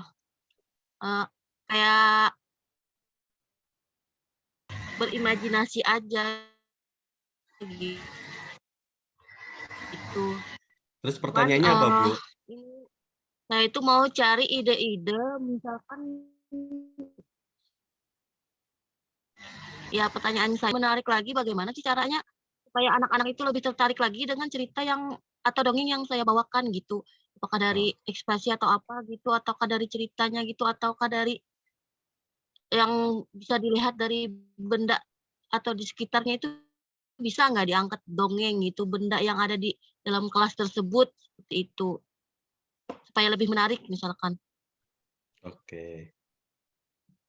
Kayak berimajinasi aja gitu. Terus pertanyaannya apa, Bu? Saya itu mau cari ide-ide, misalkan ya pertanyaan saya menarik lagi bagaimana sih caranya supaya anak-anak itu lebih tertarik lagi dengan cerita yang atau dongeng yang saya bawakan gitu. Apakah dari ekspresi atau apa gitu, ataukah dari ceritanya gitu, ataukah dari yang bisa dilihat dari benda atau di sekitarnya itu bisa nggak diangkat dongeng gitu, benda yang ada di dalam kelas tersebut, seperti itu. Supaya lebih menarik misalkan. Oke.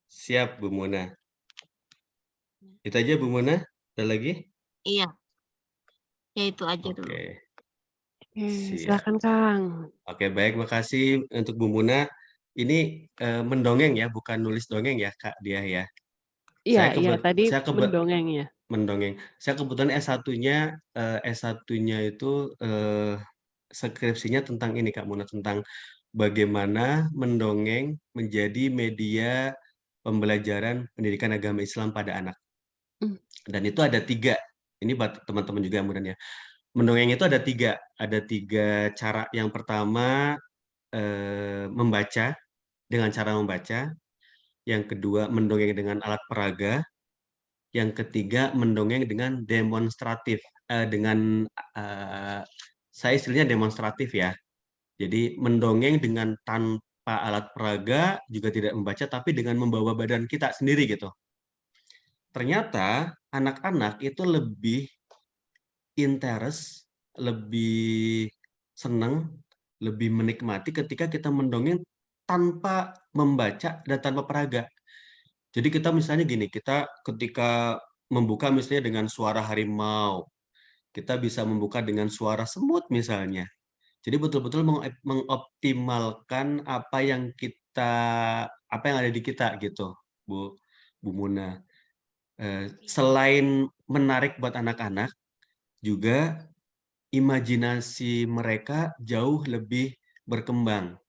Siap, Bu Muna. Itu aja, Bu Muna? Ada lagi? Iya. Ya itu aja dulu. Oke. Silakan, Kang. Oke, baik. Makasih untuk Bu Muna. Ini mendongeng ya, bukan nulis dongeng ya, Kak Dia ya. Iya, tadi mendongeng ya. Mendongeng. Saya kebetulan S1-nya itu skripsinya tentang ini Kak Muna, tentang bagaimana mendongeng menjadi media pembelajaran pendidikan agama Islam pada anak. Hmm. Dan itu ada 3, ini buat teman-teman juga mudah-mudahan ya. Mendongeng itu ada 3 cara. Yang pertama membaca, dengan cara membaca. Yang kedua mendongeng dengan alat peraga. Yang ketiga mendongeng dengan demonstratif. Saya istilahnya demonstratif ya. Jadi mendongeng dengan tanpa alat peraga, juga tidak membaca, tapi dengan membawa badan kita sendiri gitu. Ternyata anak-anak itu lebih interest, lebih senang, lebih menikmati ketika kita mendongeng tanpa membaca dan tanpa peraga. Jadi kita misalnya gini, kita ketika membuka misalnya dengan suara harimau, kita bisa membuka dengan suara semut misalnya. Jadi betul-betul mengoptimalkan apa yang ada di kita gitu, Bu Muna. Selain menarik buat anak-anak, juga imajinasi mereka jauh lebih berkembang.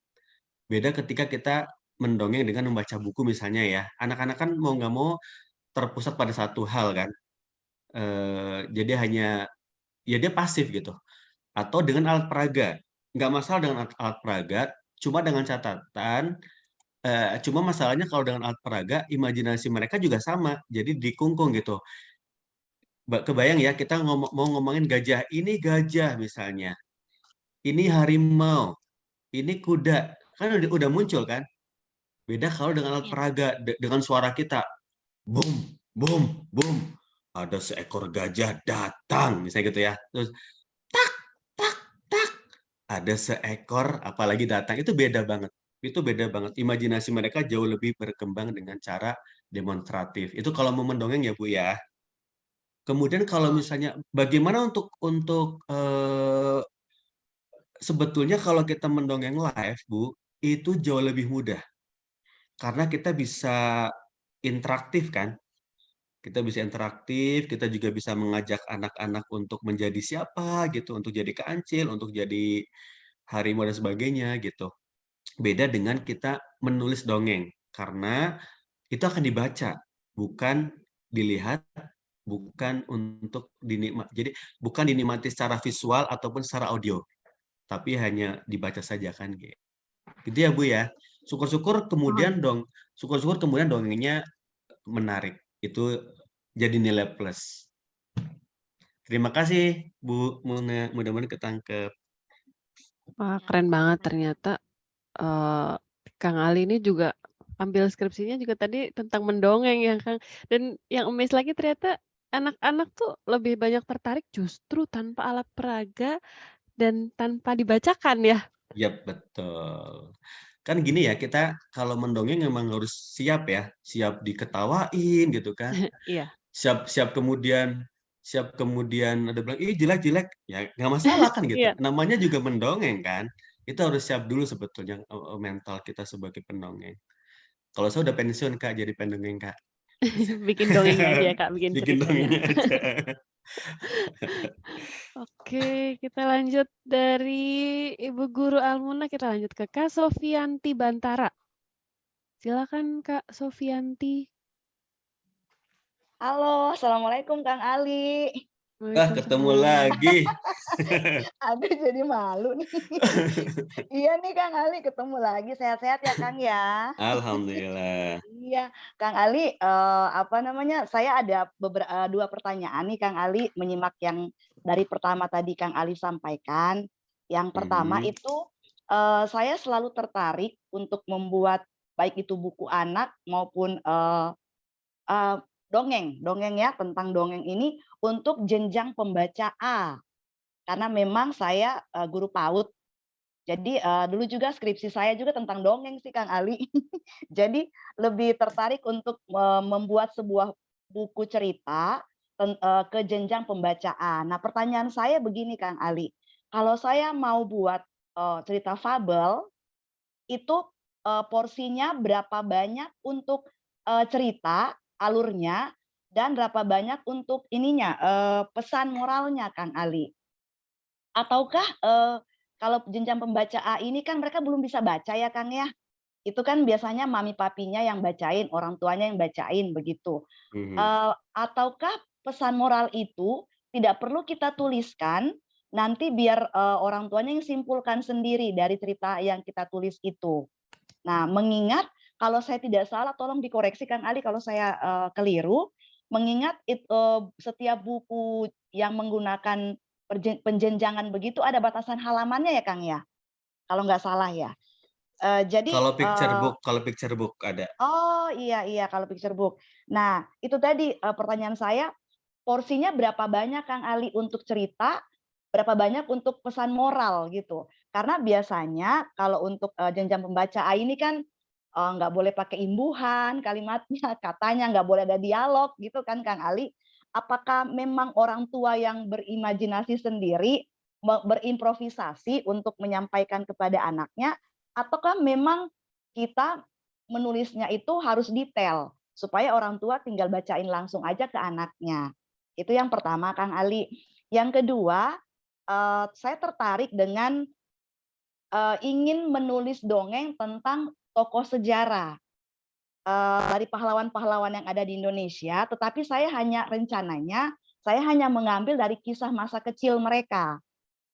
Beda ketika kita mendongeng dengan membaca buku misalnya ya. Anak-anak kan mau nggak mau terpusat pada satu hal kan. Jadi ya dia pasif gitu. Atau dengan alat peraga. Nggak masalah dengan alat peraga, cuma dengan catatan, cuma masalahnya kalau dengan alat peraga, imajinasi mereka juga sama, jadi dikungkung gitu. Kebayang ya, kita mau ngomongin gajah, ini gajah misalnya, ini harimau, ini kuda, kan udah muncul kan? Beda kalau dengan alat peraga, dengan suara kita, boom, boom, boom, ada seekor gajah datang, misalnya gitu ya. Terus tak, tak, tak, ada seekor, apalagi datang, itu beda banget. Itu beda banget. Imajinasi mereka jauh lebih berkembang dengan cara demonstratif. Itu kalau mau mendongeng ya Bu ya. Kemudian kalau misalnya bagaimana untuk sebetulnya kalau kita mendongeng live Bu, itu jauh lebih mudah. Karena kita bisa interaktif kan. Kita bisa interaktif, kita juga bisa mengajak anak-anak untuk menjadi siapa gitu, untuk jadi kancil, untuk jadi harimau dan sebagainya gitu. Beda dengan kita menulis dongeng, karena itu akan dibaca, bukan dilihat, bukan untuk dinikmati. Jadi bukan dinikmati secara visual ataupun secara audio, tapi hanya dibaca saja kan gitu. Gitu ya Bu ya. Syukur-syukur kemudian dongengnya menarik. Itu jadi nilai plus. Terima kasih Bu Muna, mudah-mudahan ketangkep. Wah, keren banget ternyata. Kang Ali ini juga ambil skripsinya juga tadi tentang mendongeng ya, Kang. Dan yang amaze lagi ternyata anak-anak tuh lebih banyak tertarik justru tanpa alat peraga dan tanpa dibacakan ya? Iya, betul. Kan gini ya, kita kalau mendongeng memang harus siap ya, siap diketawain gitu kan. Iya. Siap kemudian ada bilang, "Ih, jelek-jelek." Ya nggak masalah kan gitu. Iya. Namanya juga mendongeng kan. Itu harus siap dulu sebetulnya mental kita sebagai pendongeng. Kalau saya udah pensiun Kak, jadi pendongeng Kak. Bikin dongengnya aja ya, Kak, bikin Bikin ceritanya. dongengnya aja. Oke, kita lanjut dari Ibu Guru Almuna, kita lanjut ke Kak Sofianti Bantara. Silakan Kak Sofianti. Halo, Assalamualaikum Kang Ali. Ketemu lagi. Aduh, jadi malu nih. Iya nih Kang Ali, ketemu lagi. Sehat-sehat ya Kang ya. Alhamdulillah. Iya, Kang Ali, saya ada dua pertanyaan nih Kang Ali, menyimak yang dari pertama tadi Kang Ali sampaikan. Yang pertama itu, saya selalu tertarik untuk membuat baik itu buku anak maupun dongeng ya, tentang dongeng ini untuk jenjang pembaca A. Karena memang saya guru PAUD. Jadi dulu juga skripsi saya juga tentang dongeng sih Kang Ali. Jadi lebih tertarik untuk membuat sebuah buku cerita ke jenjang pembacaan. Nah, pertanyaan saya begini Kang Ali, kalau saya mau buat cerita fabel, itu porsinya berapa banyak untuk cerita, alurnya, dan berapa banyak untuk ininya, pesan moralnya Kang Ali? Ataukah kalau jenjang pembaca A ini kan mereka belum bisa baca ya Kang ya. Itu kan biasanya mami papinya yang bacain, orang tuanya yang bacain begitu. Ataukah pesan moral itu tidak perlu kita tuliskan, nanti biar orang tuanya yang simpulkan sendiri dari cerita yang kita tulis itu. Nah, mengingat kalau saya tidak salah, tolong dikoreksi Kang Ali kalau saya keliru, mengingat setiap buku yang menggunakan penjenjangan begitu ada batasan halamannya ya Kang ya, kalau nggak salah ya. Jadi Kalau picture book ada. oh iya kalau picture book. Nah, itu tadi pertanyaan saya, porsinya berapa banyak Kang Ali untuk cerita, berapa banyak untuk pesan moral gitu. Karena biasanya kalau untuk jenjang pembaca A ini kan nggak boleh pakai imbuhan kalimatnya, katanya nggak boleh ada dialog gitu kan Kang Ali. Apakah memang orang tua yang berimajinasi sendiri, berimprovisasi untuk menyampaikan kepada anaknya, ataukah memang kita menulisnya itu harus detail supaya orang tua tinggal bacain langsung aja ke anaknya. Itu yang pertama Kang Ali. Yang kedua, saya tertarik dengan ingin menulis dongeng tentang tokoh sejarah dari pahlawan-pahlawan yang ada di Indonesia, tetapi saya hanya mengambil dari kisah masa kecil mereka.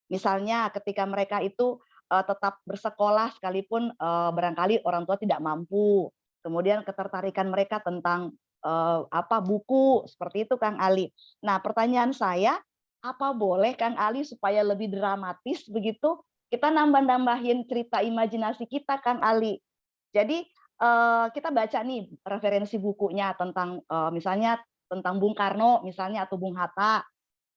Misalnya ketika mereka itu tetap bersekolah sekalipun barangkali orang tua tidak mampu. Kemudian ketertarikan mereka tentang buku seperti itu Kang Ali. Nah, pertanyaan saya, apa boleh Kang Ali supaya lebih dramatis begitu? Kita nambah-nambahin cerita imajinasi kita Kang Ali. Jadi kita baca nih referensi bukunya tentang misalnya tentang Bung Karno misalnya atau Bung Hatta.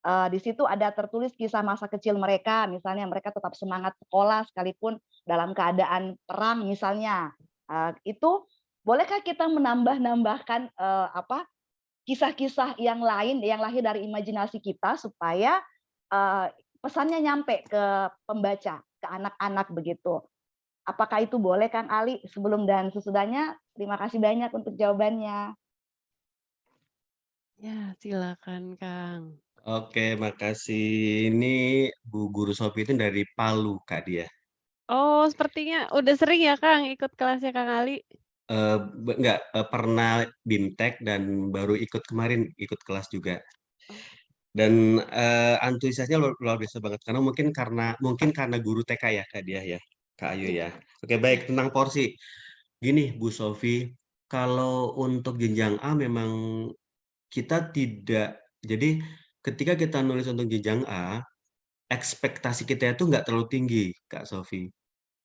Di situ ada tertulis kisah masa kecil mereka, misalnya mereka tetap semangat sekolah sekalipun dalam keadaan perang misalnya. Itu bolehkah kita menambahkan kisah-kisah yang lain yang lahir dari imajinasi kita supaya pesannya nyampe ke pembaca, ke anak-anak begitu. Apakah itu boleh Kang Ali? Sebelum dan sesudahnya, terima kasih banyak untuk jawabannya. Ya, silakan Kang. Oke, makasih. Ini Bu Guru Sofi itu dari Palu, Kak dia. Oh, sepertinya udah sering ya Kang ikut kelasnya Kang Ali? Enggak, pernah BIMTEK dan baru ikut kemarin, ikut kelas juga. Dan antusiasnya luar biasa banget karena mungkin karena guru TK ya Kak dia ya, Kak Ayu ya. Oke, baik, tentang porsi. Gini Bu Sofi, kalau untuk jenjang A memang kita tidak, jadi ketika kita nulis untuk jenjang A, ekspektasi kita itu nggak terlalu tinggi, Kak Sofi.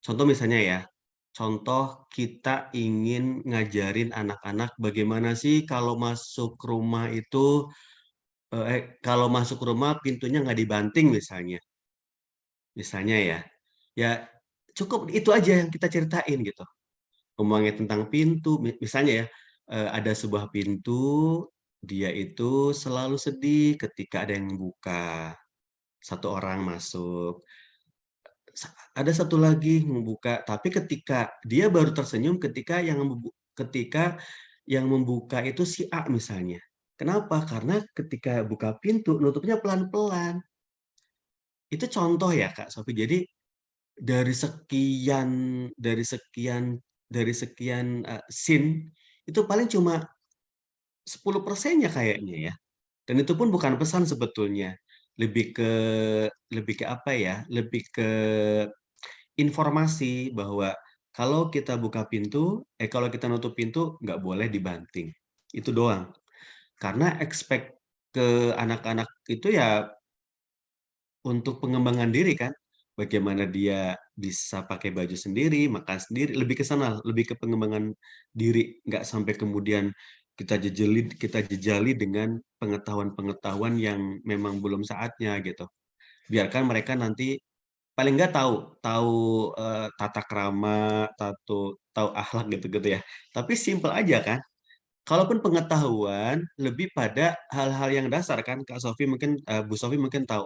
Contoh misalnya ya, contoh kita ingin ngajarin anak-anak bagaimana sih kalau masuk rumah itu, kalau masuk rumah pintunya nggak dibanting misalnya. Misalnya ya, ya cukup itu aja yang kita ceritain gitu. Ngomongin tentang pintu, misalnya ya, ada sebuah pintu, dia itu selalu sedih ketika ada yang membuka. Satu orang masuk. Ada satu lagi membuka, tapi ketika dia baru tersenyum ketika yang membuka itu si A misalnya. Kenapa? Karena ketika buka pintu nutupnya pelan-pelan. Itu contoh ya Kak Sofi. Jadi dari sekian scene itu paling cuma 10%-nya kayaknya ya. Dan itu pun bukan pesan sebetulnya. Lebih ke apa ya? Lebih ke informasi bahwa kalau kita buka pintu, kalau kita nutup pintu nggak boleh dibanting. Itu doang. Karena expect ke anak-anak itu ya untuk pengembangan diri kan. Bagaimana dia bisa pakai baju sendiri, makan sendiri, lebih ke sana, lebih ke pengembangan diri, nggak sampai kemudian kita jejali dengan pengetahuan-pengetahuan yang memang belum saatnya gitu. Biarkan mereka nanti paling nggak tahu tata krama, tahu akhlak gitu-gitu ya. Tapi simple aja kan. Kalaupun pengetahuan lebih pada hal-hal yang dasar kan, Kak Sofi mungkin, Bu Sofi mungkin tahu.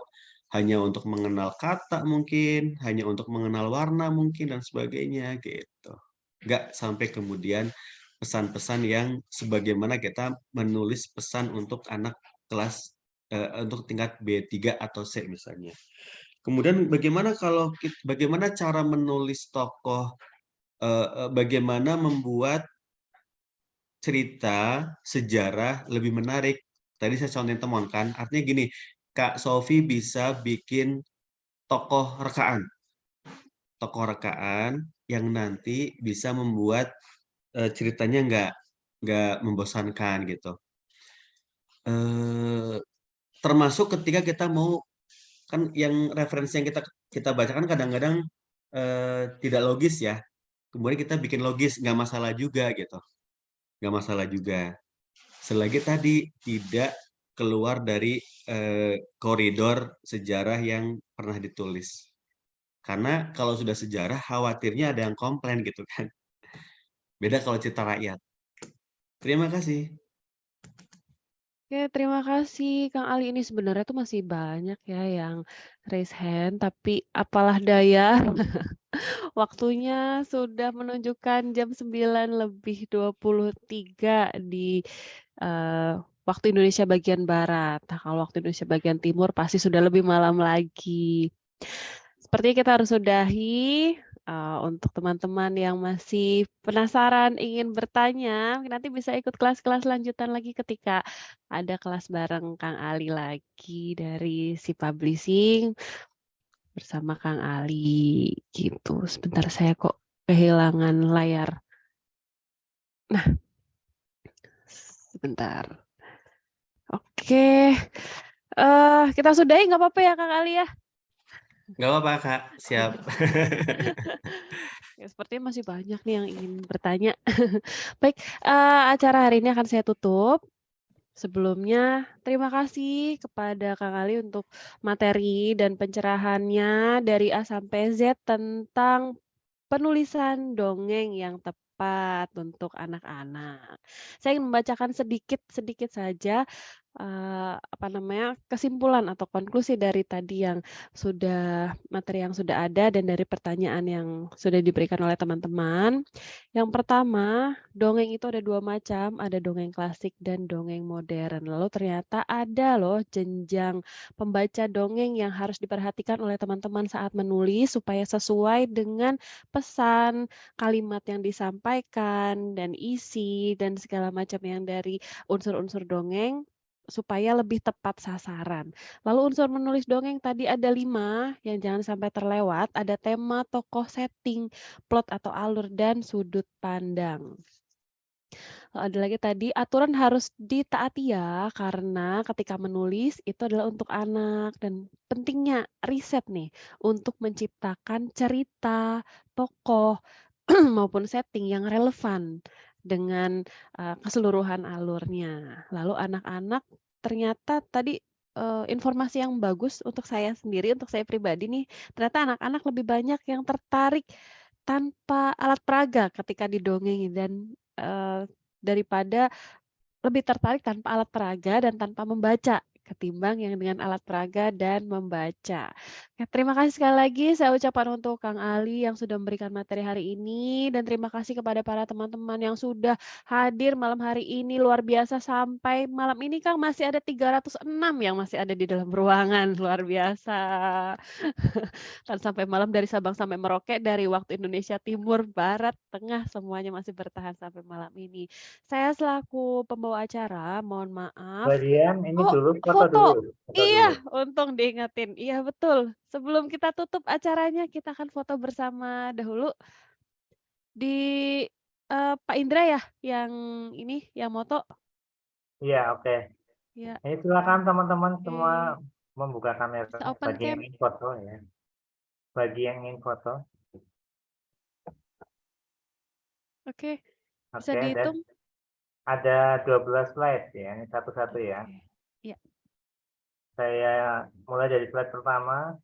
Hanya untuk mengenal kata mungkin, hanya untuk mengenal warna mungkin dan sebagainya gitu. Nggak sampai kemudian pesan-pesan yang sebagaimana kita menulis pesan untuk anak kelas untuk tingkat B3 atau C misalnya. Kemudian bagaimana cara menulis tokoh, bagaimana membuat cerita sejarah lebih menarik. Tadi saya contohin temuan kan, artinya gini, Kak Sofi bisa bikin tokoh rekaan yang nanti bisa membuat ceritanya nggak membosankan gitu. Termasuk ketika kita mau, kan yang referensi yang kita bacakan kadang-kadang tidak logis ya. Kemudian kita bikin logis, nggak masalah juga gitu. Nggak masalah juga. Selagi tadi tidak keluar dari koridor sejarah yang pernah ditulis. Karena kalau sudah sejarah, khawatirnya ada yang komplain gitu kan. Beda kalau cerita rakyat. Terima kasih. Oke, terima kasih Kang Ali. Ini sebenarnya tuh masih banyak ya yang raise hand, tapi apalah daya, waktunya sudah menunjukkan jam 9:23 di waktu Indonesia bagian Barat. Nah, kalau waktu Indonesia bagian Timur pasti sudah lebih malam lagi. Sepertinya kita harus sudahi. Untuk teman-teman yang masih penasaran ingin bertanya, mungkin nanti bisa ikut kelas-kelas lanjutan lagi ketika ada kelas bareng Kang Ali lagi dari si publishing bersama Kang Ali gitu. Sebentar saya kok kehilangan layar. Nah, sebentar. Oke. Kita sudahi nggak apa-apa ya Kang Ali ya? Nggak apa-apa Kak, siap. Ya, sepertinya masih banyak nih yang ingin bertanya. Baik, acara hari ini akan saya tutup. Sebelumnya, terima kasih kepada Kang Ali untuk materi dan pencerahannya dari A sampai Z tentang penulisan dongeng yang tepat untuk anak-anak. Saya ingin membacakan sedikit saja kesimpulan atau konklusi dari tadi yang materi yang sudah ada dan dari pertanyaan yang sudah diberikan oleh teman-teman. Yang pertama, dongeng itu ada 2 macam, ada dongeng klasik dan dongeng modern. Lalu ternyata ada loh jenjang pembaca dongeng yang harus diperhatikan oleh teman-teman saat menulis supaya sesuai dengan pesan, kalimat yang disampaikan, dan isi, dan segala macam yang dari unsur-unsur dongeng supaya lebih tepat sasaran. Lalu unsur menulis dongeng tadi ada 5 yang jangan sampai terlewat, ada tema, tokoh, setting, plot atau alur, dan sudut pandang. Ada lagi tadi, aturan harus ditaati ya, karena ketika menulis itu adalah untuk anak dan pentingnya riset nih untuk menciptakan cerita, tokoh, maupun setting yang relevan dengan keseluruhan alurnya. Lalu anak-anak ternyata tadi informasi yang bagus untuk saya sendiri, untuk saya pribadi nih, ternyata anak-anak lebih banyak yang tertarik tanpa alat peraga ketika didongeng dan daripada lebih tertarik tanpa alat peraga dan tanpa membaca, ketimbang yang dengan alat peraga dan membaca. Oke, terima kasih sekali lagi saya ucapkan untuk Kang Ali yang sudah memberikan materi hari ini, dan terima kasih kepada para teman-teman yang sudah hadir malam hari ini. Luar biasa, sampai malam ini Kang masih ada 306 yang masih ada di dalam ruangan, luar biasa. Dan sampai malam dari Sabang sampai Merauke, dari waktu Indonesia Timur, Barat, Tengah, semuanya masih bertahan sampai malam ini. Saya selaku pembawa acara, mohon maaf. Mbak Dian, ini Oh, dulu foto foto. dulu. Foto Iya, dulu. untung diingetin. Iya, betul. Sebelum kita tutup acaranya, kita akan foto bersama dahulu di Pak Indra ya, yang ini, yang moto. Iya, oke. Ya, Ini silakan teman-teman semua oke. membuka kamera Bisa open bagi yang cam. ingin foto ya. Bagi yang ingin foto. Oke, bisa Oke, dan dihitung. ada 12 slide ya. Ini satu-satu ya. Oke. Ya. Saya mulai dari slide pertama.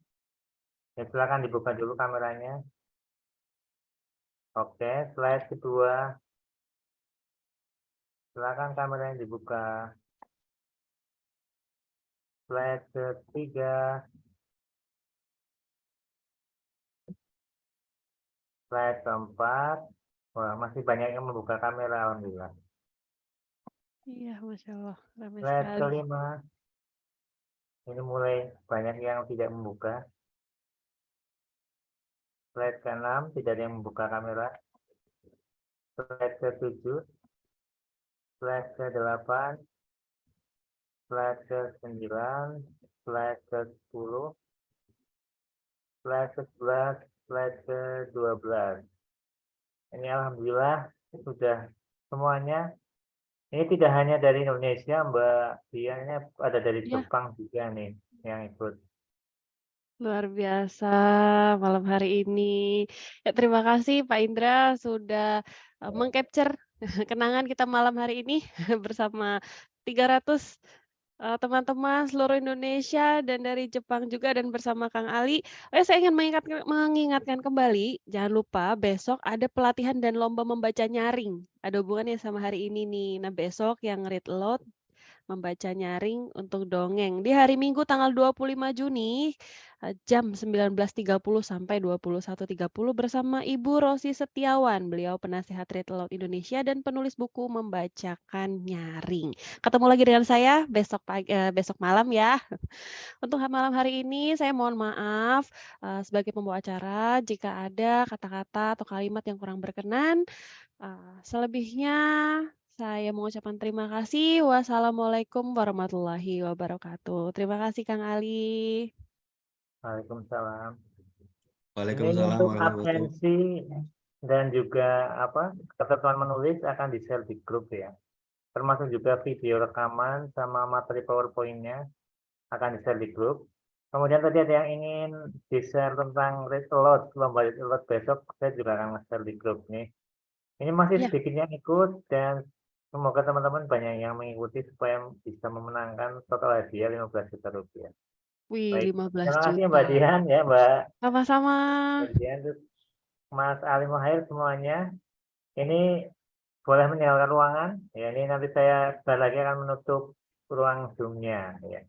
Ya, silakan dibuka dulu kameranya. Oke, slide kedua. Silakan kameranya dibuka. Slide ketiga. Slide keempat. Wah, masih banyak yang membuka kamera, alhamdulillah. Iya, Masya Allah. Ramai Slide sekali. kelima. Ini mulai banyak yang tidak membuka. Slide ke-6, tidak ada yang membuka kamera. Slide ke-7, slide ke-8, slide ke-9, slide ke-10, slide ke-11, slide ke-12. Ini alhamdulillah sudah semuanya. Ini tidak hanya dari Indonesia, Mbak Dian, ini ada dari Ya, Jepang juga nih yang ikut. luar biasa malam hari ini. Ya, terima kasih Pak Indra sudah mengcapture kenangan kita malam hari ini bersama 300 teman-teman seluruh Indonesia dan dari Jepang juga dan bersama Kang Ali. Saya ingin mengingatkan kembali, jangan lupa besok ada pelatihan dan lomba membaca nyaring. Ada hubungannya sama hari ini nih. Nah, besok yang read aloud membaca nyaring untuk dongeng di hari Minggu tanggal 25 Juni jam 19.30 sampai 21.30 bersama Ibu Rosi Setiawan. Beliau penasihat Read Aloud Indonesia dan penulis buku Membacakan Nyaring. Ketemu lagi dengan saya besok malam ya. Untuk malam hari ini saya mohon maaf sebagai pembawa acara jika ada kata-kata atau kalimat yang kurang berkenan. Selebihnya saya mengucapkan terima kasih. Wassalamualaikum warahmatullahi wabarakatuh. Terima kasih Kang Ali. Waalaikumsalam. Ini Waalaikumsalam untuk warahmatullahi absensi dan juga ketentuan menulis akan di-share di grup ya. Termasuk juga video rekaman sama materi PowerPoint-nya akan di-share di grup. Kemudian tadi ada yang ingin di-share tentang read aloud, lomba read aloud besok, saya juga akan share di grup nih. Ini masih Ya. sedikit yang ikut dan semoga teman-teman banyak yang mengikuti supaya bisa memenangkan total hadiah 15 juta rupiah. Wih, Baik, 15 terima kasih juta. Mbak Dian ya Mbak Sama-sama. Dian, terus Mas Ali Mahir semuanya. Ini boleh meninggalkan ruangan. Ya, ini nanti saya sebentar lagi akan menutup ruang Zoom-nya. Ya.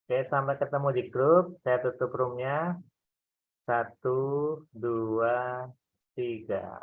Oke, sampai ketemu di grup. Saya tutup room-nya. 1, 2, 3.